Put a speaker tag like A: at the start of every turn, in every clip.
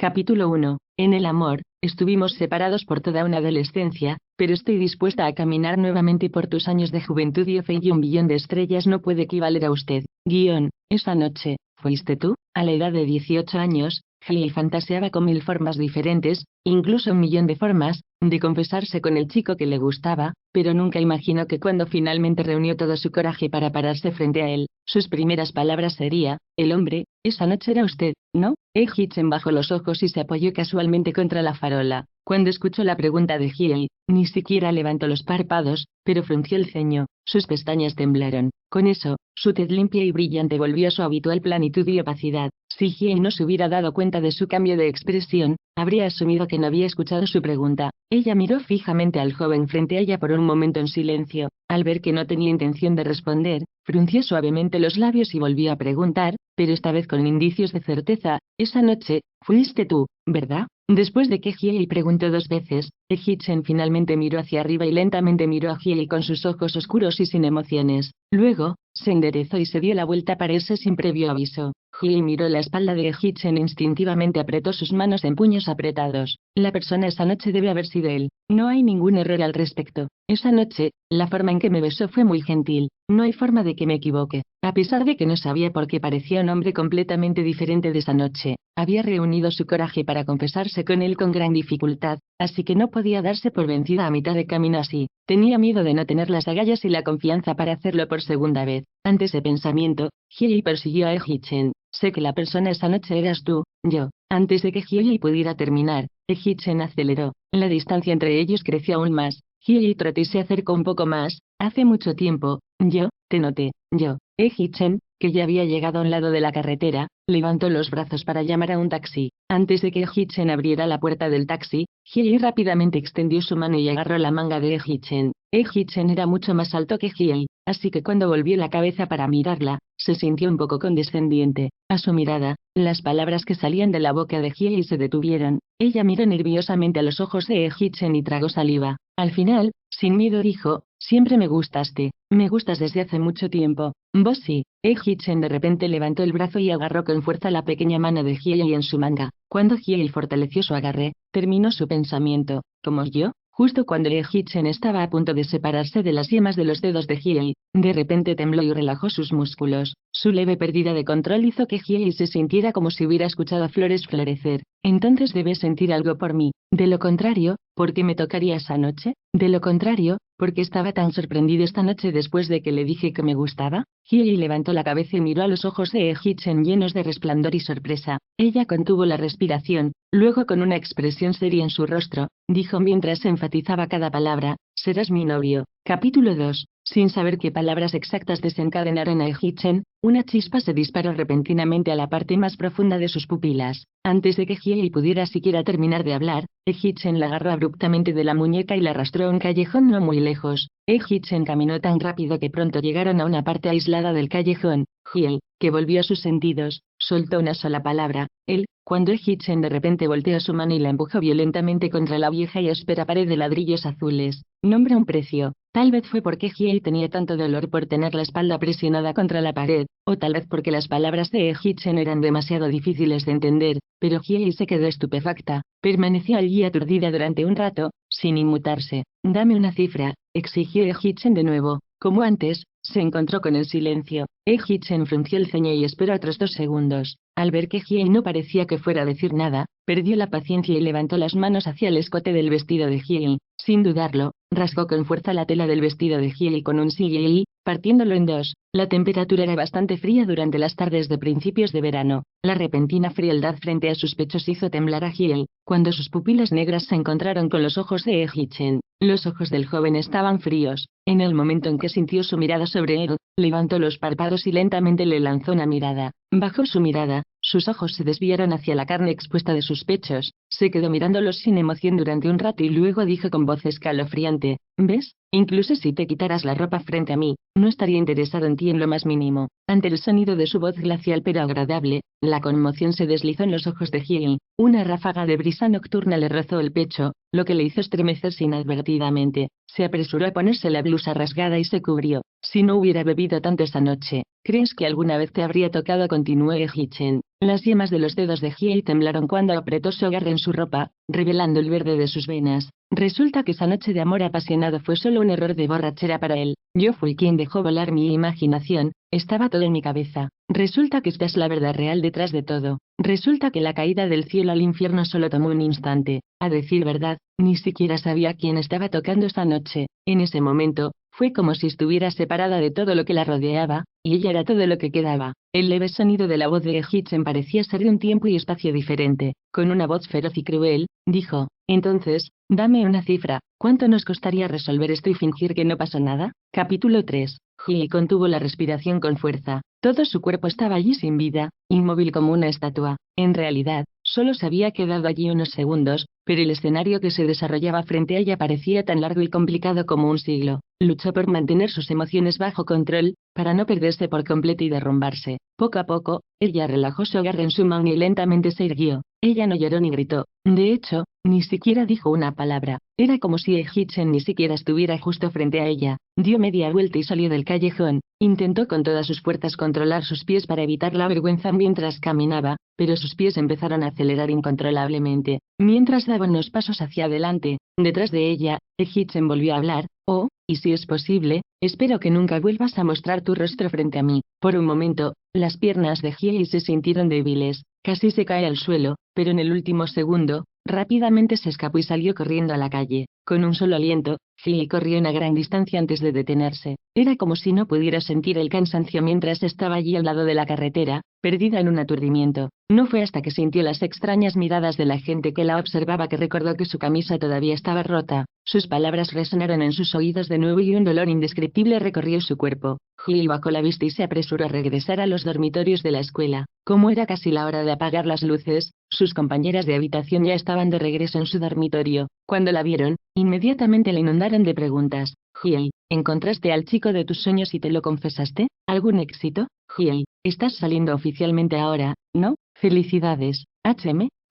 A: Capítulo 1. En el amor, estuvimos separados por toda una adolescencia, pero estoy dispuesta a caminar nuevamente por tus años de juventud y fe y 1 billón de estrellas no puede equivaler a usted. Esa noche, ¿fuiste tú? A la edad de 18 años, Hailey fantaseaba con 1000 formas diferentes, incluso 1 millón de formas, de confesarse con el chico que le gustaba, pero nunca imaginó que cuando finalmente reunió todo su coraje para pararse frente a él, sus primeras palabras sería: el hombre, esa noche era usted, ¿no? Hitchen bajó los ojos y se apoyó casualmente contra la farola. Cuando escuchó la pregunta de Hailey, ni siquiera levantó los párpados, pero frunció el ceño, sus pestañas temblaron. Con eso, su tez limpia y brillante volvió a su habitual planitud y opacidad. Si Hailey no se hubiera dado cuenta de su cambio de expresión, habría asumido que no había escuchado su pregunta. Ella miró fijamente al joven frente a ella por un momento en silencio. Al ver que no tenía intención de responder, frunció suavemente los labios y volvió a preguntar, pero esta vez con indicios de certeza: esa noche, fuiste tú, ¿verdad? Después de que Hailey preguntó 2 veces, Hitchen finalmente miró hacia arriba y lentamente miró a Hailey con sus ojos oscuros y sin emociones. Luego, se enderezó y se dio la vuelta para irse sin previo aviso. Hailey miró la espalda de Hitchen e instintivamente apretó sus manos en puños apretados. La persona esa noche debe haber sido él. No hay ningún error al respecto. Esa noche, la forma en que me besó fue muy gentil. No hay forma de que me equivoque. A pesar de que no sabía por qué parecía un hombre completamente diferente de esa noche, había reunido su coraje para confesarse con él con gran dificultad, así que no podía darse por vencida a mitad de camino así. Tenía miedo de no tener las agallas y la confianza para hacerlo por segunda vez. Ante ese pensamiento, Hailey persiguió a Hitchen. Sé que la persona esa noche eras tú, yo. Antes de que Hailey pudiera terminar, Hitchen aceleró. La distancia entre ellos creció aún más. Hailey trotó y se acercó un poco más. Hace mucho tiempo, yo, te noté, yo. Hitchen, que ya había llegado a un lado de la carretera, levantó los brazos para llamar a un taxi. Antes de que Hitchen abriera la puerta del taxi, Hailey rápidamente extendió su mano y agarró la manga de Hitchen. Hitchen era mucho más alto que Hailey, así que cuando volvió la cabeza para mirarla, se sintió un poco condescendiente. A su mirada, las palabras que salían de la boca de Hailey se detuvieron. Ella miró nerviosamente a los ojos de Hitchen y tragó saliva. Al final, sin miedo dijo: siempre me gustaste, me gustas desde hace mucho tiempo. Vos sí. Hitchen de repente levantó el brazo y agarró con fuerza la pequeña mano de Hailey en su manga. Cuando Hailey fortaleció su agarre, terminó su pensamiento: ¿como yo? Justo cuando Hitchen estaba a punto de separarse de las yemas de los dedos de Hailey, de repente tembló y relajó sus músculos. Su leve pérdida de control hizo que Hailey se sintiera como si hubiera escuchado flores florecer. Entonces debes sentir algo por mí. De lo contrario, ¿por qué me tocaría esa noche? De lo contrario, ¿por qué estaba tan sorprendido esta noche después de que le dije que me gustaba? Hailey levantó la cabeza y miró a los ojos de Hitchen llenos de resplandor y sorpresa. Ella contuvo la respiración, luego con una expresión seria en su rostro, dijo mientras enfatizaba cada palabra: serás mi novio. Capítulo 2. Sin saber qué palabras exactas desencadenaron a Hitchen, una chispa se disparó repentinamente a la parte más profunda de sus pupilas. Antes de que Hailey pudiera siquiera terminar de hablar, Hitchen la agarró abruptamente de la muñeca y la arrastró a un callejón no muy lejos. Hitchen caminó tan rápido que pronto llegaron a una parte aislada del callejón. Hailey, que volvió a sus sentidos, soltó una sola palabra: él. Cuando Hitchen de repente volteó su mano y la empujó violentamente contra la vieja y áspera pared de ladrillos azules. Nombra un precio. Tal vez fue porque Hailey tenía tanto dolor por tener la espalda presionada contra la pared, o tal vez porque las palabras de Hitchen eran demasiado difíciles de entender, pero Hailey se quedó estupefacta. Permaneció allí aturdida durante un rato, sin inmutarse. Dame una cifra, exigió Hitchen de nuevo. Como antes, se encontró con el silencio. Hitchen frunció el ceño y esperó otros 2 segundos. Al ver que Hailey no parecía que fuera a decir nada, perdió la paciencia y levantó las manos hacia el escote del vestido de Hailey. Sin dudarlo, rasgó con fuerza la tela del vestido de Hailey con un sille y, partiéndolo en 2, la temperatura era bastante fría durante las tardes de principios de verano. La repentina frialdad frente a sus pechos hizo temblar a Hailey. Cuando sus pupilas negras se encontraron con los ojos de Hitchen, los ojos del joven estaban fríos. En el momento en que sintió su mirada sobre él, levantó los párpados y lentamente le lanzó una mirada. Bajó su mirada, sus ojos se desviaron hacia la carne expuesta de sus pechos, se quedó mirándolos sin emoción durante un rato y luego dijo con voz escalofriante: ¿ves? Incluso si te quitaras la ropa frente a mí, no estaría interesado en ti en lo más mínimo. Ante el sonido de su voz glacial pero agradable, la conmoción se deslizó en los ojos de Hailey. Una ráfaga de brisa nocturna le rozó el pecho, lo que le hizo estremecerse inadvertidamente. Se apresuró a ponerse la blusa rasgada y se cubrió. Si no hubiera bebido tanto esa noche, ¿crees que alguna vez te habría tocado? Continuó Hitchen. Las yemas de los dedos de Hiei temblaron cuando apretó su agarre en su ropa, revelando el verde de sus venas. Resulta que esa noche de amor apasionado fue solo un error de borrachera para él. Yo fui quien dejó volar mi imaginación, estaba todo en mi cabeza. Resulta que esta es la verdad real detrás de todo. Resulta que la caída del cielo al infierno solo tomó un instante. A decir verdad, ni siquiera sabía quién estaba tocando esta noche. En ese momento, fue como si estuviera separada de todo lo que la rodeaba, y ella era todo lo que quedaba. El leve sonido de la voz de Hitchen parecía ser de un tiempo y espacio diferente. Con una voz feroz y cruel, dijo: entonces, dame una cifra, ¿cuánto nos costaría resolver esto y fingir que no pasó nada? Capítulo 3. Hiei contuvo la respiración con fuerza. Todo su cuerpo estaba allí sin vida, inmóvil como una estatua. En realidad, solo se había quedado allí unos segundos, pero el escenario que se desarrollaba frente a ella parecía tan largo y complicado como un siglo. Luchó por mantener sus emociones bajo control, para no perderse por completo y derrumbarse. Poco a poco, ella relajó su agarre en su mano y lentamente se irguió. Ella no lloró ni gritó. De hecho, ni siquiera dijo una palabra. Era como si Hitchen ni siquiera estuviera justo frente a ella. Dio media vuelta y salió del callejón. Intentó con todas sus fuerzas controlar sus pies para evitar la vergüenza mientras caminaba, pero sus pies empezaron a acelerar incontrolablemente. Mientras daba unos pasos hacia adelante, detrás de ella, Hitchen volvió a hablar. Oh, y si es posible, espero que nunca vuelvas a mostrar tu rostro frente a mí. Por un momento, las piernas de Hiei se sintieron débiles, casi se cae al suelo, pero en el último segundo, rápidamente se escapó y salió corriendo a la calle. Con un solo aliento, Hiei corrió una gran distancia antes de detenerse. Era como si no pudiera sentir el cansancio mientras estaba allí al lado de la carretera, perdida en un aturdimiento. No fue hasta que sintió las extrañas miradas de la gente que la observaba que recordó que su camisa todavía estaba rota. Sus palabras resonaron en sus oídos de nuevo y un dolor indescriptible recorrió su cuerpo. Hiei bajó la vista y se apresuró a regresar a los dormitorios de la escuela. Como era casi la hora de apagar las luces, sus compañeras de habitación ya estaban de regreso en su dormitorio. Cuando la vieron, inmediatamente la inundaron de preguntas. Hiei, ¿encontraste al chico de tus sueños y te lo confesaste? ¿Algún éxito? Hiei, estás saliendo oficialmente ahora, ¿no? Felicidades.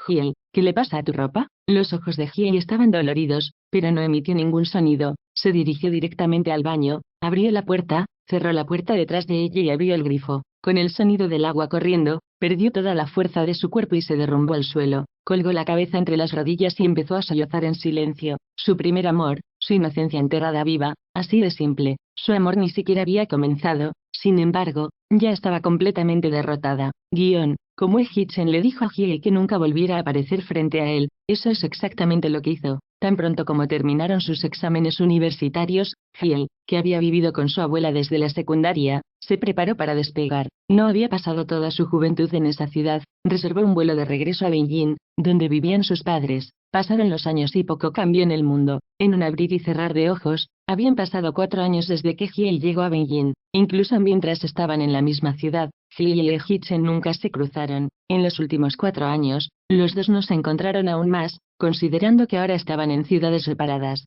A: Hiei, ¿qué le pasa a tu ropa? Los ojos de Hiei estaban doloridos, pero no emitió ningún sonido. Se dirigió directamente al baño, abrió la puerta, cerró la puerta detrás de ella y abrió el grifo. Con el sonido del agua corriendo, perdió toda la fuerza de su cuerpo y se derrumbó al suelo. Colgó la cabeza entre las rodillas y empezó a sollozar en silencio. Su primer amor, su inocencia enterrada viva, así de simple. Su amor ni siquiera había comenzado, sin embargo, ya estaba completamente derrotada. Como Hitchen le dijo a Hiei que nunca volviera a aparecer frente a él, eso es exactamente lo que hizo. Tan pronto como terminaron sus exámenes universitarios, Hiei, que había vivido con su abuela desde la secundaria, se preparó para despegar. No había pasado toda su juventud en esa ciudad, reservó un vuelo de regreso a Beijing, donde vivían sus padres. Pasaron los años y poco cambió en el mundo. En un abrir y cerrar de ojos, habían pasado 4 años desde que Hiei llegó a Beijing. Incluso mientras estaban en la misma ciudad, Hiei y Hitchen nunca se cruzaron. En los últimos 4 años, los dos no se encontraron aún más, considerando que ahora estaban en ciudades separadas.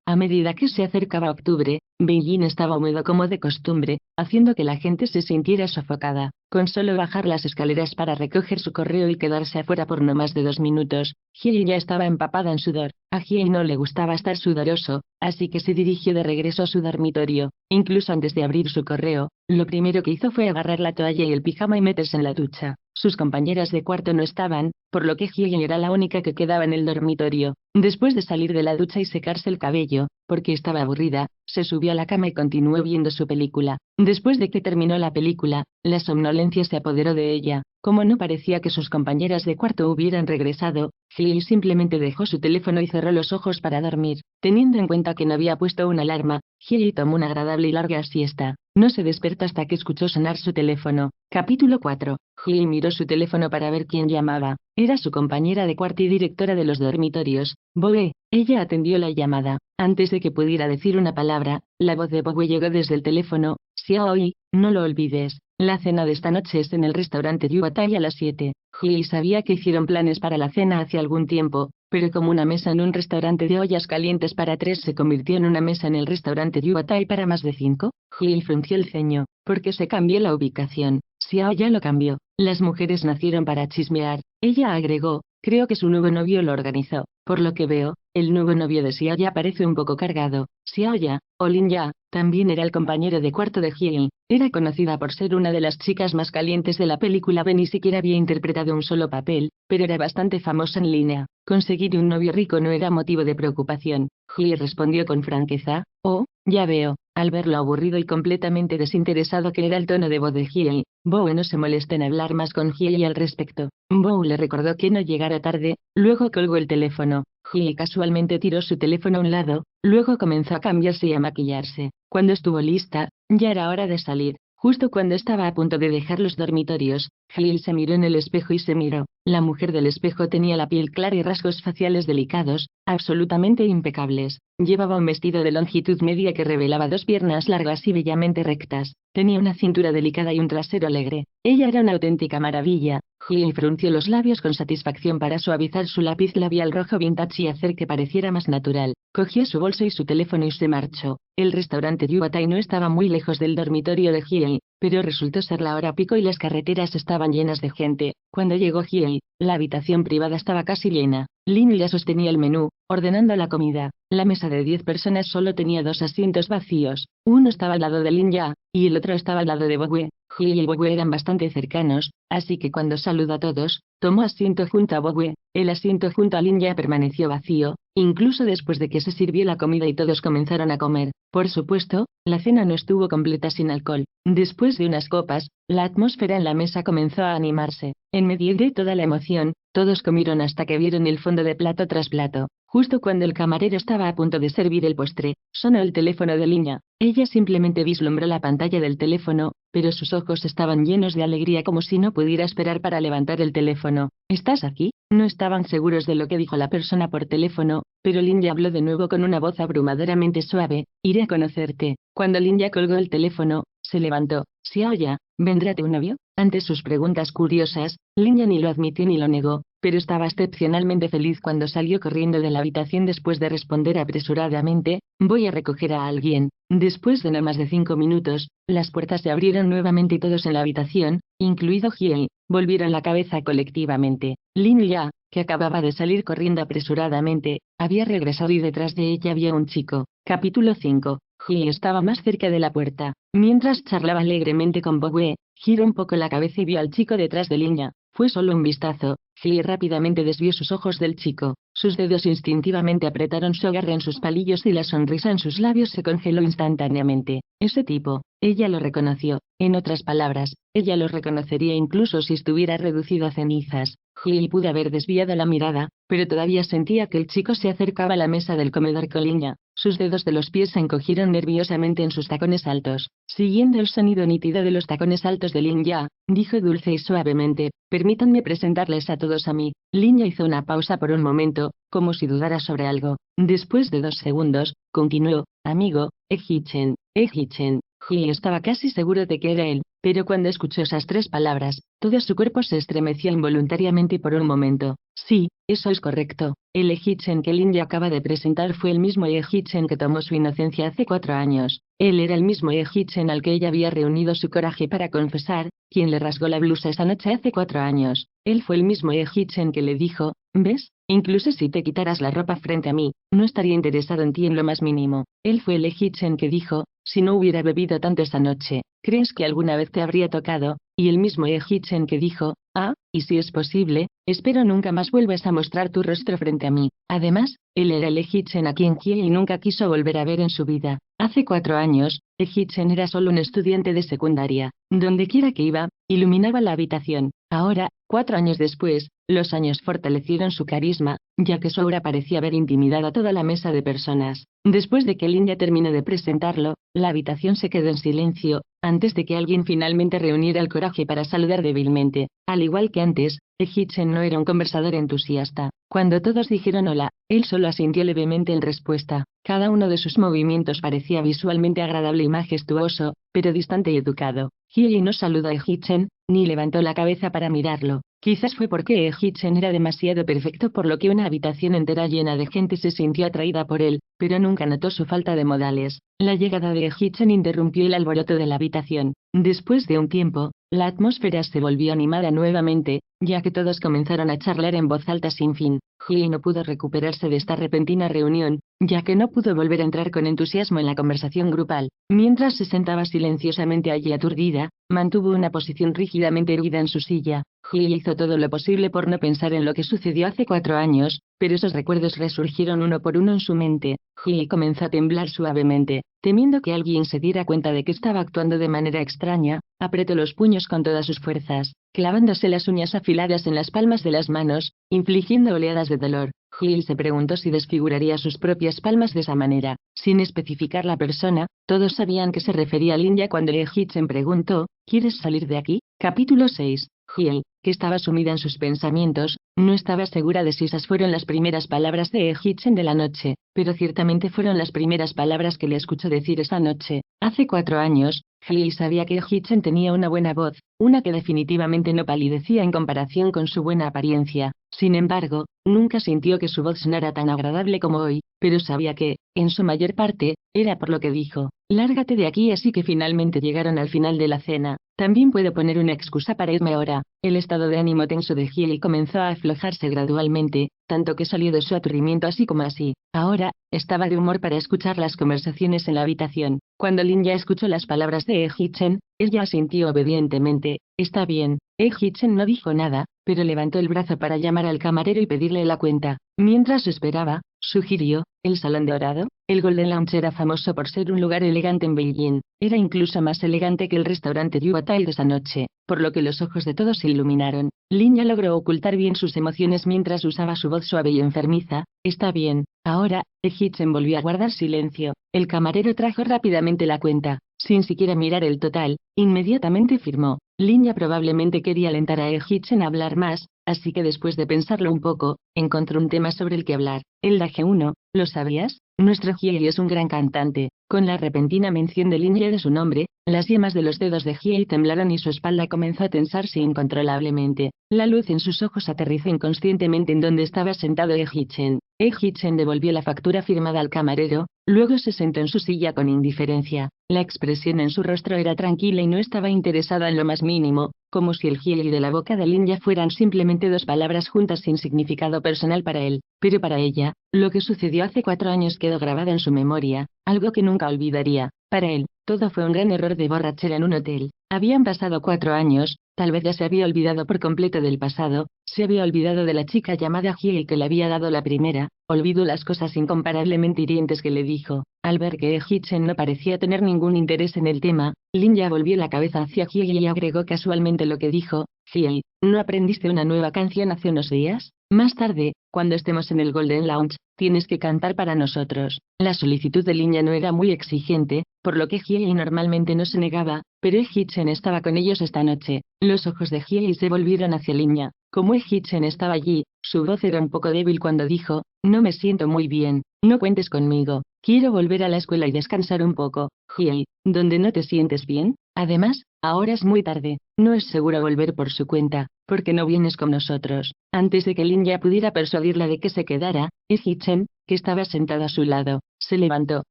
A: A medida que se acercaba octubre, Beijing estaba húmedo como de costumbre, haciendo que la gente se sintiera sofocada. Con solo bajar las escaleras para recoger su correo y quedarse afuera por no más de 2 minutos, Hiei ya estaba empapada en sudor. A Hiei no le gustaba estar sudoroso, así que se dirigió de regreso a su dormitorio. Incluso antes de abrir su correo, lo primero que hizo fue agarrar la toalla y el pijama y meterse en la ducha. Sus compañeras de cuarto no estaban, por lo que Hiei era la única que quedaba en el dormitorio. Después de salir de la ducha y secarse el cabello, porque estaba aburrida, se subió a la cama y continuó viendo su película. Después de que terminó la película, la somnolencia se apoderó de ella. Como no parecía que sus compañeras de cuarto hubieran regresado, Hiei simplemente dejó su teléfono y cerró los ojos para dormir. Teniendo en cuenta que no había puesto una alarma, Hiei tomó una agradable y larga siesta. No se despertó hasta que escuchó sonar su teléfono. Capítulo 4. Hiei miró su teléfono para ver quién llamaba. Era su compañera de cuarto y directora de los dormitorios, Boe. Ella atendió la llamada. Antes de que pudiera decir una palabra, la voz de Boe llegó desde el teléfono. Xiaoi, no lo olvides. La cena de esta noche es en el restaurante Yuatai a las 7. Hiei sabía que hicieron planes para la cena hace algún tiempo, pero como una mesa en un restaurante de ollas calientes para 3 se convirtió en una mesa en el restaurante Yuatai para más de 5, Hiei frunció el ceño, porque se cambió la ubicación. Xiao ya lo cambió. Las mujeres nacieron para chismear. Ella agregó, creo que su nuevo novio lo organizó. Por lo que veo, el nuevo novio de Xiaoya parece un poco cargado. Xiaoya, o Lin-ya, también era el compañero de cuarto de Hyun. Era conocida por ser una de las chicas más calientes de la película B. Ni siquiera había interpretado un solo papel, pero era bastante famosa en línea. Conseguir un novio rico no era motivo de preocupación. Hyun respondió con franqueza: oh, ya veo. Al verlo aburrido y completamente desinteresado que era el tono de voz de Hyun, Bow no se molestó en hablar más con Hyun al respecto. Bow le recordó que no llegara tarde, luego colgó el teléfono. Hyun casualmente tiró su teléfono a un lado, luego comenzó a cambiarse y a maquillarse. Cuando estuvo lista, ya era hora de salir. Justo cuando estaba a punto de dejar los dormitorios, Hyun se miró en el espejo y se miró. La mujer del espejo tenía la piel clara y rasgos faciales delicados, absolutamente impecables. Llevaba un vestido de longitud media que revelaba dos piernas largas y bellamente rectas. Tenía una cintura delicada y un trasero alegre. Ella era una auténtica maravilla. Hyun frunció los labios con satisfacción para suavizar su lápiz labial rojo vintage y hacer que pareciera más natural. Cogió su bolso y su teléfono y se marchó. El restaurante Yubatai no estaba muy lejos del dormitorio de Hyun, pero resultó ser la hora pico y las carreteras estaban llenas de gente. Cuando llegó Hyun, la habitación privada estaba casi llena. Lin ya sostenía el menú, ordenando la comida. La mesa de 10 personas solo tenía 2 asientos vacíos. Uno estaba al lado de Lin Ya, y el otro estaba al lado de Bowe. Hyun y Bowe eran bastante cercanos, así que cuando saludó a todos, tomó asiento junto a Bowe. El asiento junto a Lin Ya permaneció vacío, incluso después de que se sirvió la comida y todos comenzaron a comer. Por supuesto, la cena no estuvo completa sin alcohol. Después de unas copas, la atmósfera en la mesa comenzó a animarse. En medio de toda la emoción, todos comieron hasta que vieron el fondo de plato tras plato. Justo cuando el camarero estaba a punto de servir el postre, sonó el teléfono de Lin Ya. Ella simplemente vislumbró la pantalla del teléfono, pero sus ojos estaban llenos de alegría como si no pudiera esperar para levantar el teléfono. ¿Estás aquí? No estaban seguros de lo que dijo la persona por teléfono, pero Lin Ya habló de nuevo con una voz abrumadoramente suave: iré a conocerte. Cuando Lin Ya colgó el teléfono, se levantó. Xiaoya, ¿vendrá tu novio? Ante sus preguntas curiosas, Lin Ya ni lo admitió ni lo negó, pero estaba excepcionalmente feliz cuando salió corriendo de la habitación después de responder apresuradamente: voy a recoger a alguien. Después de no más de 5 minutos, las puertas se abrieron nuevamente y todos en la habitación, incluido Hyun, volvieron la cabeza colectivamente. Lin Ya, que acababa de salir corriendo apresuradamente, había regresado y detrás de ella había un chico. Capítulo 5. Hyun estaba más cerca de la puerta. Mientras charlaba alegremente con Bowe, giró un poco la cabeza y vio al chico detrás de Lin Ya. Fue solo un vistazo. Hyun rápidamente desvió sus ojos del chico. Sus dedos instintivamente apretaron su agarre en sus palillos y la sonrisa en sus labios se congeló instantáneamente. Ese tipo, ella lo reconoció. En otras palabras, ella lo reconocería incluso si estuviera reducido a cenizas. Hyun pudo haber desviado la mirada, pero todavía sentía que el chico se acercaba a la mesa del comedor con Lin Ya. Sus dedos de los pies se encogieron nerviosamente en sus tacones altos. Siguiendo el sonido nítido de los tacones altos de Lin Ya, dijo dulce y suavemente: permítanme presentarles a todos a mí. Lin Ya hizo una pausa por un momento, como si dudara sobre algo. Después de 2 segundos, continuó: amigo, Hee-Chen. Hee-Chen. Hyun estaba casi seguro de que era él, pero cuando escuchó esas 3 palabras, todo su cuerpo se estremeció involuntariamente por un momento. Sí, eso es correcto. El Hee-Chen que Lin Ya acaba de presentar fue el mismo Hee-Chen que tomó su inocencia hace 4 años. Él era el mismo Hee-Chen al que ella había reunido su coraje para confesar, quien le rasgó la blusa esa noche hace 4 años. Él fue el mismo Hee-Chen que le dijo: ¿ves? Incluso si te quitaras la ropa frente a mí, no estaría interesado en ti en lo más mínimo. Él fue el Hee-Chen que dijo: si no hubiera bebido tanto esa noche, ¿crees que alguna vez te habría tocado? Y el mismo Hee-Chen que dijo: ah, y si es posible, espero nunca más vuelvas a mostrar tu rostro frente a mí. Además, él era el Hee-Chen a quien Hyun nunca quiso volver a ver en su vida. Hace 4 años, Hee-Chen era solo un estudiante de secundaria. Donde quiera que iba, iluminaba la habitación. Ahora, 4 años después, los años fortalecieron su carisma, ya que su aura parecía haber intimidado a toda la mesa de personas. Después de que Lin Ya terminó de presentarlo, la habitación se quedó en silencio, antes de que alguien finalmente reuniera el coraje para saludar débilmente. Al igual que antes, Hee-Chen no era un conversador entusiasta. Cuando todos dijeron hola, él solo asintió levemente en respuesta. Cada uno de sus movimientos parecía visualmente agradable y majestuoso, pero distante y educado. Hyun no saludó a Hee-Chen, ni levantó la cabeza para mirarlo. Quizás fue porque Hee-Chen era demasiado perfecto por lo que una habitación entera llena de gente se sintió atraída por él, pero nunca notó su falta de modales. La llegada de Hee-Chen interrumpió el alboroto de la habitación. Después de un tiempo, la atmósfera se volvió animada nuevamente, ya que todos comenzaron a charlar en voz alta sin fin. Hyei no pudo recuperarse de esta repentina reunión, ya que no pudo volver a entrar con entusiasmo en la conversación grupal. Mientras se sentaba silenciosamente allí aturdida, mantuvo una posición rígidamente erguida en su silla. Hyei hizo todo lo posible por no pensar en lo que sucedió hace 4 años, pero esos recuerdos resurgieron uno por uno en su mente. Hyei comenzó a temblar suavemente, temiendo que alguien se diera cuenta de que estaba actuando de manera extraña. Apretó los puños con todas sus fuerzas, clavándose las uñas afiladas en las palmas de las manos, infligiendo oleadas de dolor. Hyei se preguntó si desfiguraría sus propias palmas de esa manera. Sin especificar la persona, todos sabían que se refería a Linya cuando Hichen preguntó: ¿quieres salir de aquí? Capítulo 6. Hyei, que estaba sumida en sus pensamientos, no estaba segura de si esas fueron las primeras palabras de Hichen de la noche, pero ciertamente fueron las primeras palabras que le escuchó decir esa noche. Hace 4 años, Hyei sabía que Hichen tenía una buena voz, una que definitivamente no palidecía en comparación con su buena apariencia. Sin embargo, nunca sintió que su voz sonara tan agradable como hoy, pero sabía que, en su mayor parte, era por lo que dijo: lárgate de aquí. Así que finalmente llegaron al final de la cena. También puedo poner una excusa para irme ahora. El estado de ánimo tenso de Hyei comenzó a aflojarse gradualmente, tanto que salió de su aturdimiento así como así. Ahora, estaba de humor para escuchar las conversaciones en la habitación. Cuando Linya escuchó las palabras de Hichen, ella asintió obedientemente. Está bien. Hichen no dijo nada, pero levantó el brazo para llamar al camarero y pedirle la cuenta. Mientras esperaba, sugirió: el Salón Dorado. El Golden Lounge era famoso por ser un lugar elegante en Beijing. Era incluso más elegante que el restaurante Yuatai de esa noche, por lo que los ojos de todos se iluminaron. Linya logró ocultar bien sus emociones mientras usaba su voz suave y enfermiza. Está bien. Ahora, Hichen volvió a guardar silencio. El camarero trajo rápidamente la cuenta. Sin siquiera mirar el total, inmediatamente firmó. Linya probablemente quería alentar a Hichen a hablar más, así que después de pensarlo un poco, encontró un tema sobre el que hablar. El Dage-1, ¿lo sabías? Nuestro Hyei es un gran cantante. Con la repentina mención de Linya de su nombre, las yemas de los dedos de Hyei temblaron y su espalda comenzó a tensarse incontrolablemente. La luz en sus ojos aterrizó inconscientemente en donde estaba sentado Hichen. Hichen devolvió la factura firmada al camarero, luego se sentó en su silla con indiferencia. La expresión en su rostro era tranquila y no estaba interesada en lo más mínimo, como si el Hyei de la boca de Linya fueran simplemente 2 palabras juntas sin significado personal para él. Pero para ella, lo que sucedió hace 4 años quedó grabado en su memoria, algo que nunca olvidaría. Para él, todo fue un gran error de borrachera en un hotel. Habían pasado 4 años, tal vez ya se había olvidado por completo del pasado, se había olvidado de la chica llamada Hyei que le había dado la primera, olvidó las cosas incomparablemente hirientes que le dijo. Al ver que Hichen no parecía tener ningún interés en el tema, Linya volvió la cabeza hacia Hyei y agregó casualmente lo que dijo: Hyei, ¿no aprendiste una nueva canción hace unos días? Más tarde, cuando estemos en el Golden Lounge, tienes que cantar para nosotros. La solicitud de Linya no era muy exigente, por lo que Hyei normalmente no se negaba, pero Hichen estaba con ellos esta noche. Los ojos de Hyei se volvieron hacia Linya. Como Hichen estaba allí, su voz era un poco débil cuando dijo: no me siento muy bien, no cuentes conmigo. Quiero volver a la escuela y descansar un poco. Hyei, ¿dónde no te sientes bien? Además, ahora es muy tarde, no es seguro volver por su cuenta. ¿Por qué no vienes con nosotros? Antes de que Linya pudiera persuadirla de que se quedara, Hichen, que estaba sentado a su lado, se levantó,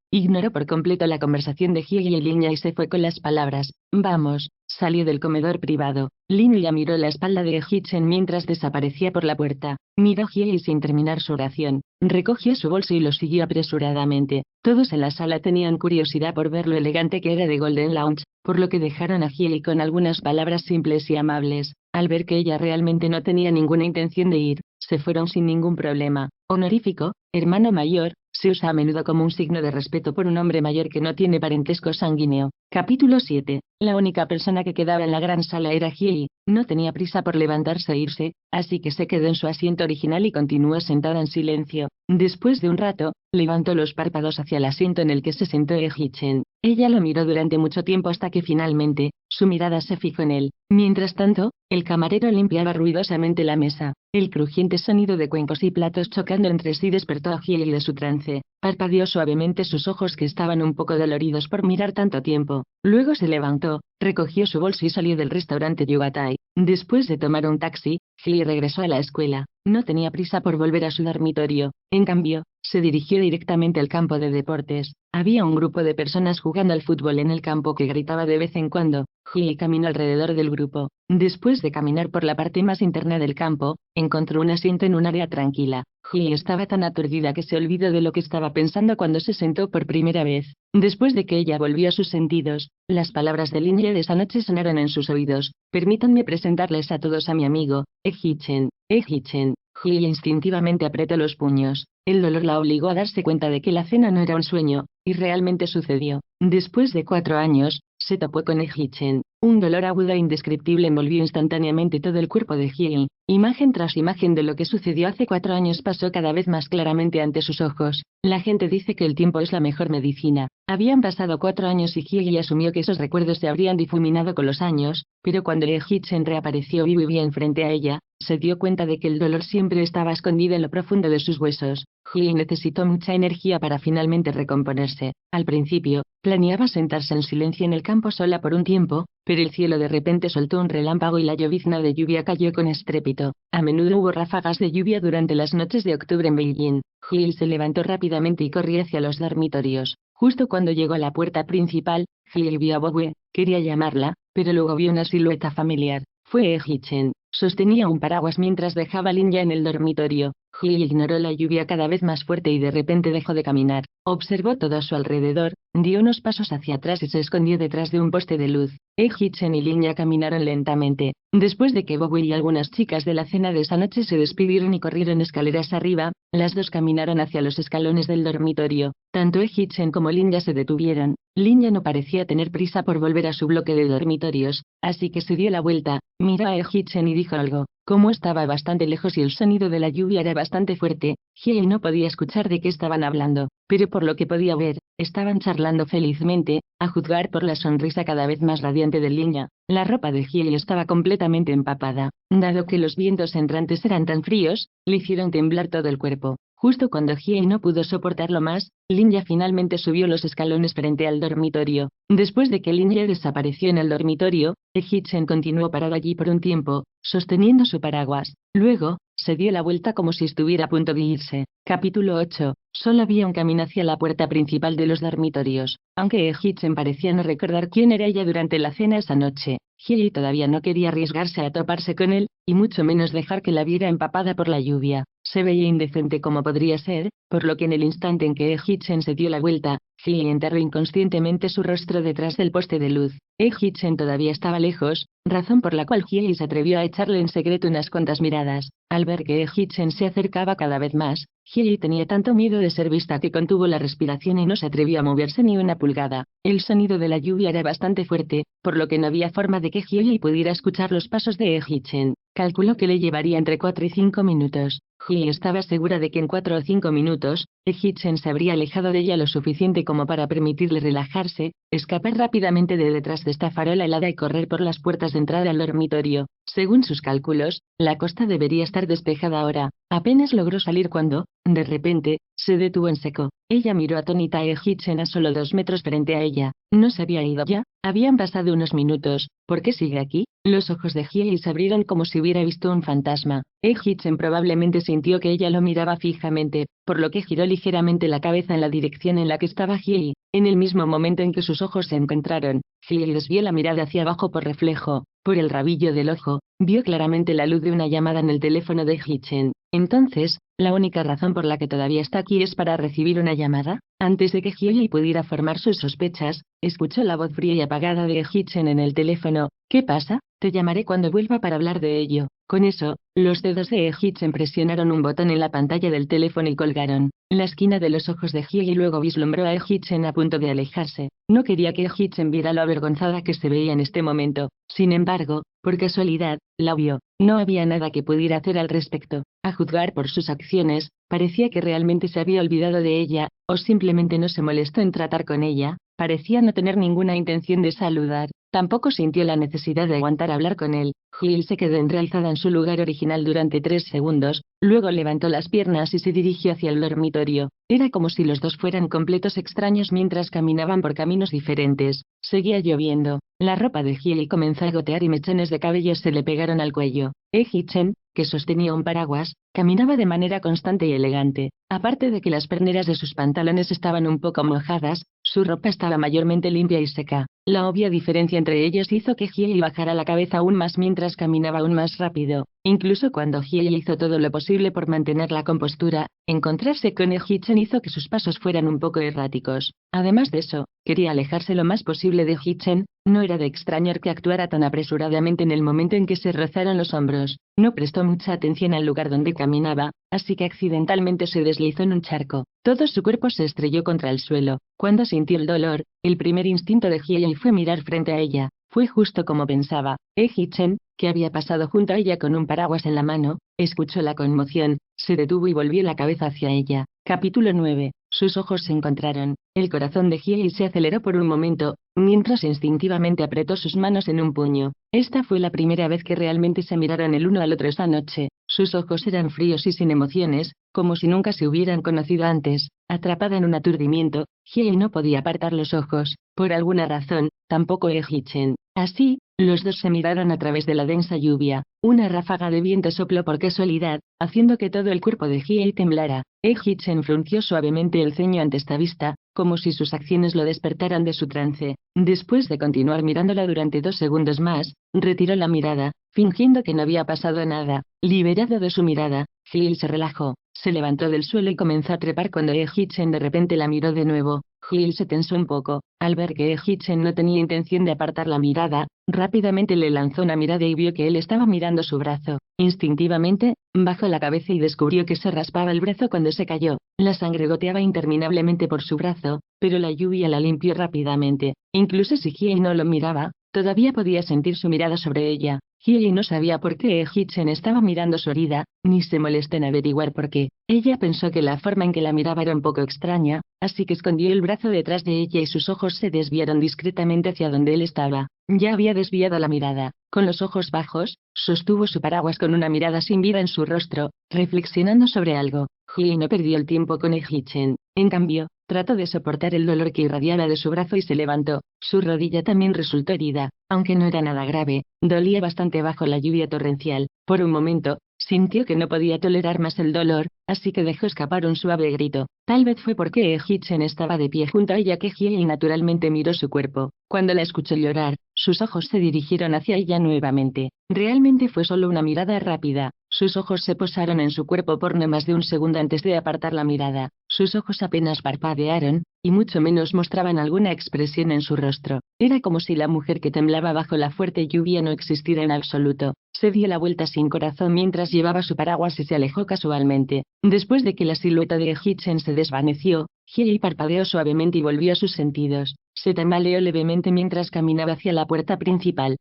A: ignoró por completo la conversación de Hyei y Linya y se fue con las palabras: vamos. Salió del comedor privado. Linya miró la espalda de Hichen mientras desaparecía por la puerta. Miró a Hyei sin terminar su oración. Recogió su bolso y lo siguió apresuradamente. Todos en la sala tenían curiosidad por ver lo elegante que era de Golden Lounge, por lo que dejaron a Hyei con algunas palabras simples y amables. Al ver que ella realmente no tenía ninguna intención de ir, se fueron sin ningún problema. Honorífico, hermano mayor, se usa a menudo como un signo de respeto por un hombre mayor que no tiene parentesco sanguíneo. Capítulo 7. La única persona que quedaba en la gran sala era Hyei. No tenía prisa por levantarse e irse, así que se quedó en su asiento original y continuó sentada en silencio. Después de un rato, levantó los párpados hacia el asiento en el que se sentó Hichen. Ella lo miró durante mucho tiempo hasta que finalmente, su mirada se fijó en él. Mientras tanto, el camarero limpiaba ruidosamente la mesa. El crujiente sonido de cuencos y platos chocando entre sí despertó a Hyei de su trance. Parpadeó suavemente sus ojos que estaban un poco doloridos por mirar tanto tiempo. Luego se levantó, recogió su bolso y salió del restaurante Yuatai. Después de tomar un taxi, Hyei regresó a la escuela. No tenía prisa por volver a su dormitorio. En cambio, se dirigió directamente al campo de deportes. Había un grupo de personas jugando al fútbol en el campo que gritaba de vez en cuando. Hye caminó alrededor del grupo. Después de caminar por la parte más interna del campo, encontró un asiento en un área tranquila. Hye estaba tan aturdida que se olvidó de lo que estaba pensando cuando se sentó por primera vez. Después de que ella volvió a sus sentidos, las palabras de Lin Ye de esa noche sonaron en sus oídos. Permítanme presentarles a todos a mi amigo, Hee-chen. Hee-chen. Hye instintivamente apretó los puños. El dolor la obligó a darse cuenta de que la cena no era un sueño, y realmente sucedió. Después de 4 años, se topó con Hee-chen. Un dolor agudo e indescriptible envolvió instantáneamente todo el cuerpo de Hye. Imagen tras imagen de lo que sucedió hace 4 años pasó cada vez más claramente ante sus ojos. La gente dice que el tiempo es la mejor medicina. Habían pasado 4 años y Hye asumió que esos recuerdos se habrían difuminado con los años, pero cuando Hee-chen reapareció vivo y bien frente a ella, se dio cuenta de que el dolor siempre estaba escondido en lo profundo de sus huesos. Hye necesitó mucha energía para finalmente recomponerse. Al principio, planeaba sentarse en silencio en el campo sola por un tiempo, pero el cielo de repente soltó un relámpago y la llovizna de lluvia cayó con estrépito. A menudo hubo ráfagas de lluvia durante las noches de octubre en Beijing. Hye se levantó rápidamente y corrió hacia los dormitorios. Justo cuando llegó a la puerta principal, Hye vio a Bowe. Quería llamarla, pero luego vio una silueta familiar. Fue Hee-chen. Sostenía un paraguas mientras dejaba a Lin Ye en el dormitorio. Hye ignoró la lluvia cada vez más fuerte y de repente dejó de caminar. Observó todo a su alrededor, dio unos pasos hacia atrás y se escondió detrás de un poste de luz. Hee-chen y Lin Ye caminaron lentamente. Después de que Bowe y algunas chicas de la cena de esa noche se despidieron y corrieron escaleras arriba, las dos caminaron hacia los escalones del dormitorio. Tanto Hee-chen como Lin Ye se detuvieron. Lin Ye no parecía tener prisa por volver a su bloque de dormitorios, así que se dio la vuelta, miró a Hee-chen y dijo algo. Como estaba bastante lejos y el sonido de la lluvia era bastante fuerte, Hye no podía escuchar de qué estaban hablando, pero por lo que podía ver, estaban charlando felizmente, a juzgar por la sonrisa cada vez más radiante de Lin Ye. La ropa de Hye estaba completamente empapada. Dado que los vientos entrantes eran tan fríos, le hicieron temblar todo el cuerpo. Justo cuando Hye no pudo soportarlo más, Lin Ye finalmente subió los escalones frente al dormitorio. Después de que Lin Ye desapareció en el dormitorio, Hee-chen continuó parado allí por un tiempo, sosteniendo su paraguas. Luego, se dio la vuelta como si estuviera a punto de irse. Capítulo 8. Solo había un camino hacia la puerta principal de los dormitorios. Aunque Hee-chen parecía no recordar quién era ella durante la cena esa noche, Hye todavía no quería arriesgarse a toparse con él, y mucho menos dejar que la viera empapada por la lluvia. Se veía indecente como podría ser, por lo que en el instante en que Hee-chen se dio la vuelta, Hye enterró inconscientemente su rostro detrás del poste de luz. Hee-chen todavía estaba lejos, razón por la cual Hye se atrevió a echarle en secreto unas cuantas miradas. Al ver que Hee-chen se acercaba cada vez más, Hye tenía tanto miedo de ser vista que contuvo la respiración y no se atrevió a moverse ni una pulgada. El sonido de la lluvia era bastante fuerte, por lo que no había forma de que Hye pudiera escuchar los pasos de Hee-chen. Calculó que le llevaría entre 4 y 5 minutos. Hye estaba segura de que en 4 o 5 minutos, Hee-chen se habría alejado de ella lo suficiente como para permitirle relajarse, escapar rápidamente de detrás de esta farola helada y correr por las puertas de entrada al dormitorio. Según sus cálculos, la costa debería estar despejada ahora. Apenas logró salir cuando, de repente, se detuvo en seco. Ella miró atónita a Hee-chen a solo 2 metros frente a ella. ¿No se había ido ya? Habían pasado unos minutos. ¿Por qué sigue aquí? Los ojos de Hye se abrieron como si hubiera visto un fantasma. Hee-chen probablemente sintió que ella lo miraba fijamente, por lo que giró ligeramente la cabeza en la dirección en la que estaba Hye. En el mismo momento en que sus ojos se encontraron, Hye desvió la mirada hacia abajo por reflejo. Por el rabillo del ojo, vio claramente la luz de una llamada en el teléfono de Hee-chen. Entonces, ¿la única razón por la que todavía está aquí es para recibir una llamada? Antes de que Hye pudiera formar sus sospechas, escuchó la voz fría y apagada de Hee-chen en el teléfono. ¿Qué pasa? Te llamaré cuando vuelva para hablar de ello. Con eso, los dedos de Hee-chen presionaron un botón en la pantalla del teléfono y colgaron. La esquina de los ojos de Hye luego vislumbró a Hee-chen a punto de alejarse. No quería que Hee-chen viera lo avergonzada que se veía en este momento. Sin embargo, por casualidad, la vio. No había nada que pudiera hacer al respecto. A juzgar por sus acciones, parecía que realmente se había olvidado de ella, o simplemente no se molestó en tratar con ella. Parecía no tener ninguna intención de saludar. Tampoco sintió la necesidad de aguantar hablar con él. Hye se quedó enraizada en su lugar original durante 3 segundos, luego levantó las piernas y se dirigió hacia el dormitorio. Era como si los dos fueran completos extraños mientras caminaban por caminos diferentes. Seguía lloviendo. La ropa de Hye comenzó a gotear y mechones de cabello se le pegaron al cuello. Hee-chen, que sostenía un paraguas, caminaba de manera constante y elegante. Aparte de que las perneras de sus pantalones estaban un poco mojadas, Su ropa estaba mayormente limpia y seca. La obvia diferencia entre ellos hizo que Hyei bajara la cabeza aún más mientras caminaba aún más rápido. Incluso cuando Hyei hizo todo lo posible por mantener la compostura, encontrarse con Hee-chan hizo que sus pasos fueran un poco erráticos. Además de eso, quería alejarse lo más posible de Hee-chan. No era de extrañar que actuara tan apresuradamente en el momento en que se rozaron los hombros. No prestó mucha atención al lugar donde caminaba, así que accidentalmente se deslizó en un charco. Todo su cuerpo se estrelló contra el suelo. Cuando sintió el dolor, el primer instinto de Hyei fue mirar frente a ella. Fue justo como pensaba. Hee-chan, que había pasado junto a ella con un paraguas en la mano, escuchó la conmoción, se detuvo y volvió la cabeza hacia ella. Capítulo 9. Sus ojos se encontraron. El corazón de Hyei se aceleró por un momento, mientras instintivamente apretó sus manos en un puño. Esta fue la primera vez que realmente se miraron el uno al otro esa noche. Sus ojos eran fríos y sin emociones, como si nunca se hubieran conocido antes. Atrapada en un aturdimiento, Hyei no podía apartar los ojos. Por alguna razón, tampoco Hee-chan. Así, los dos se miraron a través de la densa lluvia. Una ráfaga de viento sopló por casualidad, haciendo que todo el cuerpo de Hyei temblara. Hee-chan frunció suavemente el ceño ante esta vista, como si sus acciones lo despertaran de su trance. Después de continuar mirándola durante 2 segundos más, retiró la mirada, fingiendo que no había pasado nada. Liberado de su mirada, Hyei se relajó, se levantó del suelo y comenzó a trepar cuando Hee-chan de repente la miró de nuevo. Hyei se tensó un poco. Al ver que Hee-chan no tenía intención de apartar la mirada, rápidamente le lanzó una mirada y vio que él estaba mirando su brazo. Instintivamente, bajó la cabeza y descubrió que se raspaba el brazo cuando se cayó. La sangre goteaba interminablemente por su brazo, pero la lluvia la limpió rápidamente. Incluso si Hyei no lo miraba, todavía podía sentir su mirada sobre ella. Hyei no sabía por qué Hee-chan estaba mirando su herida, ni se molestó en averiguar por qué. Ella pensó que la forma en que la miraba era un poco extraña, así que escondió el brazo detrás de ella y sus ojos se desviaron discretamente hacia donde él estaba. Ya había desviado la mirada. Con los ojos bajos, sostuvo su paraguas con una mirada sin vida en su rostro, reflexionando sobre algo. Hyei no perdió el tiempo con Hee-chan. En cambio, trató de soportar el dolor que irradiaba de su brazo y se levantó. Su rodilla también resultó herida, aunque no era nada grave, dolía bastante bajo la lluvia torrencial. Por un momento, sintió que no podía tolerar más el dolor, así que dejó escapar un suave grito. Tal vez fue porque Hee-chan estaba de pie junto a ella que Hyei naturalmente miró su cuerpo. Cuando la escuchó llorar, sus ojos se dirigieron hacia ella nuevamente. Realmente fue solo una mirada rápida. Sus ojos se posaron en su cuerpo por no más de un segundo antes de apartar la mirada. Sus ojos apenas parpadearon, y mucho menos mostraban alguna expresión en su rostro. Era como si la mujer que temblaba bajo la fuerte lluvia no existiera en absoluto. Se dio la vuelta sin corazón mientras llevaba su paraguas y se alejó casualmente. Después de que la silueta de Hee-chan se desvaneció, Hyei parpadeó suavemente y volvió a sus sentidos. Se tambaleó levemente mientras caminaba hacia la puerta principal.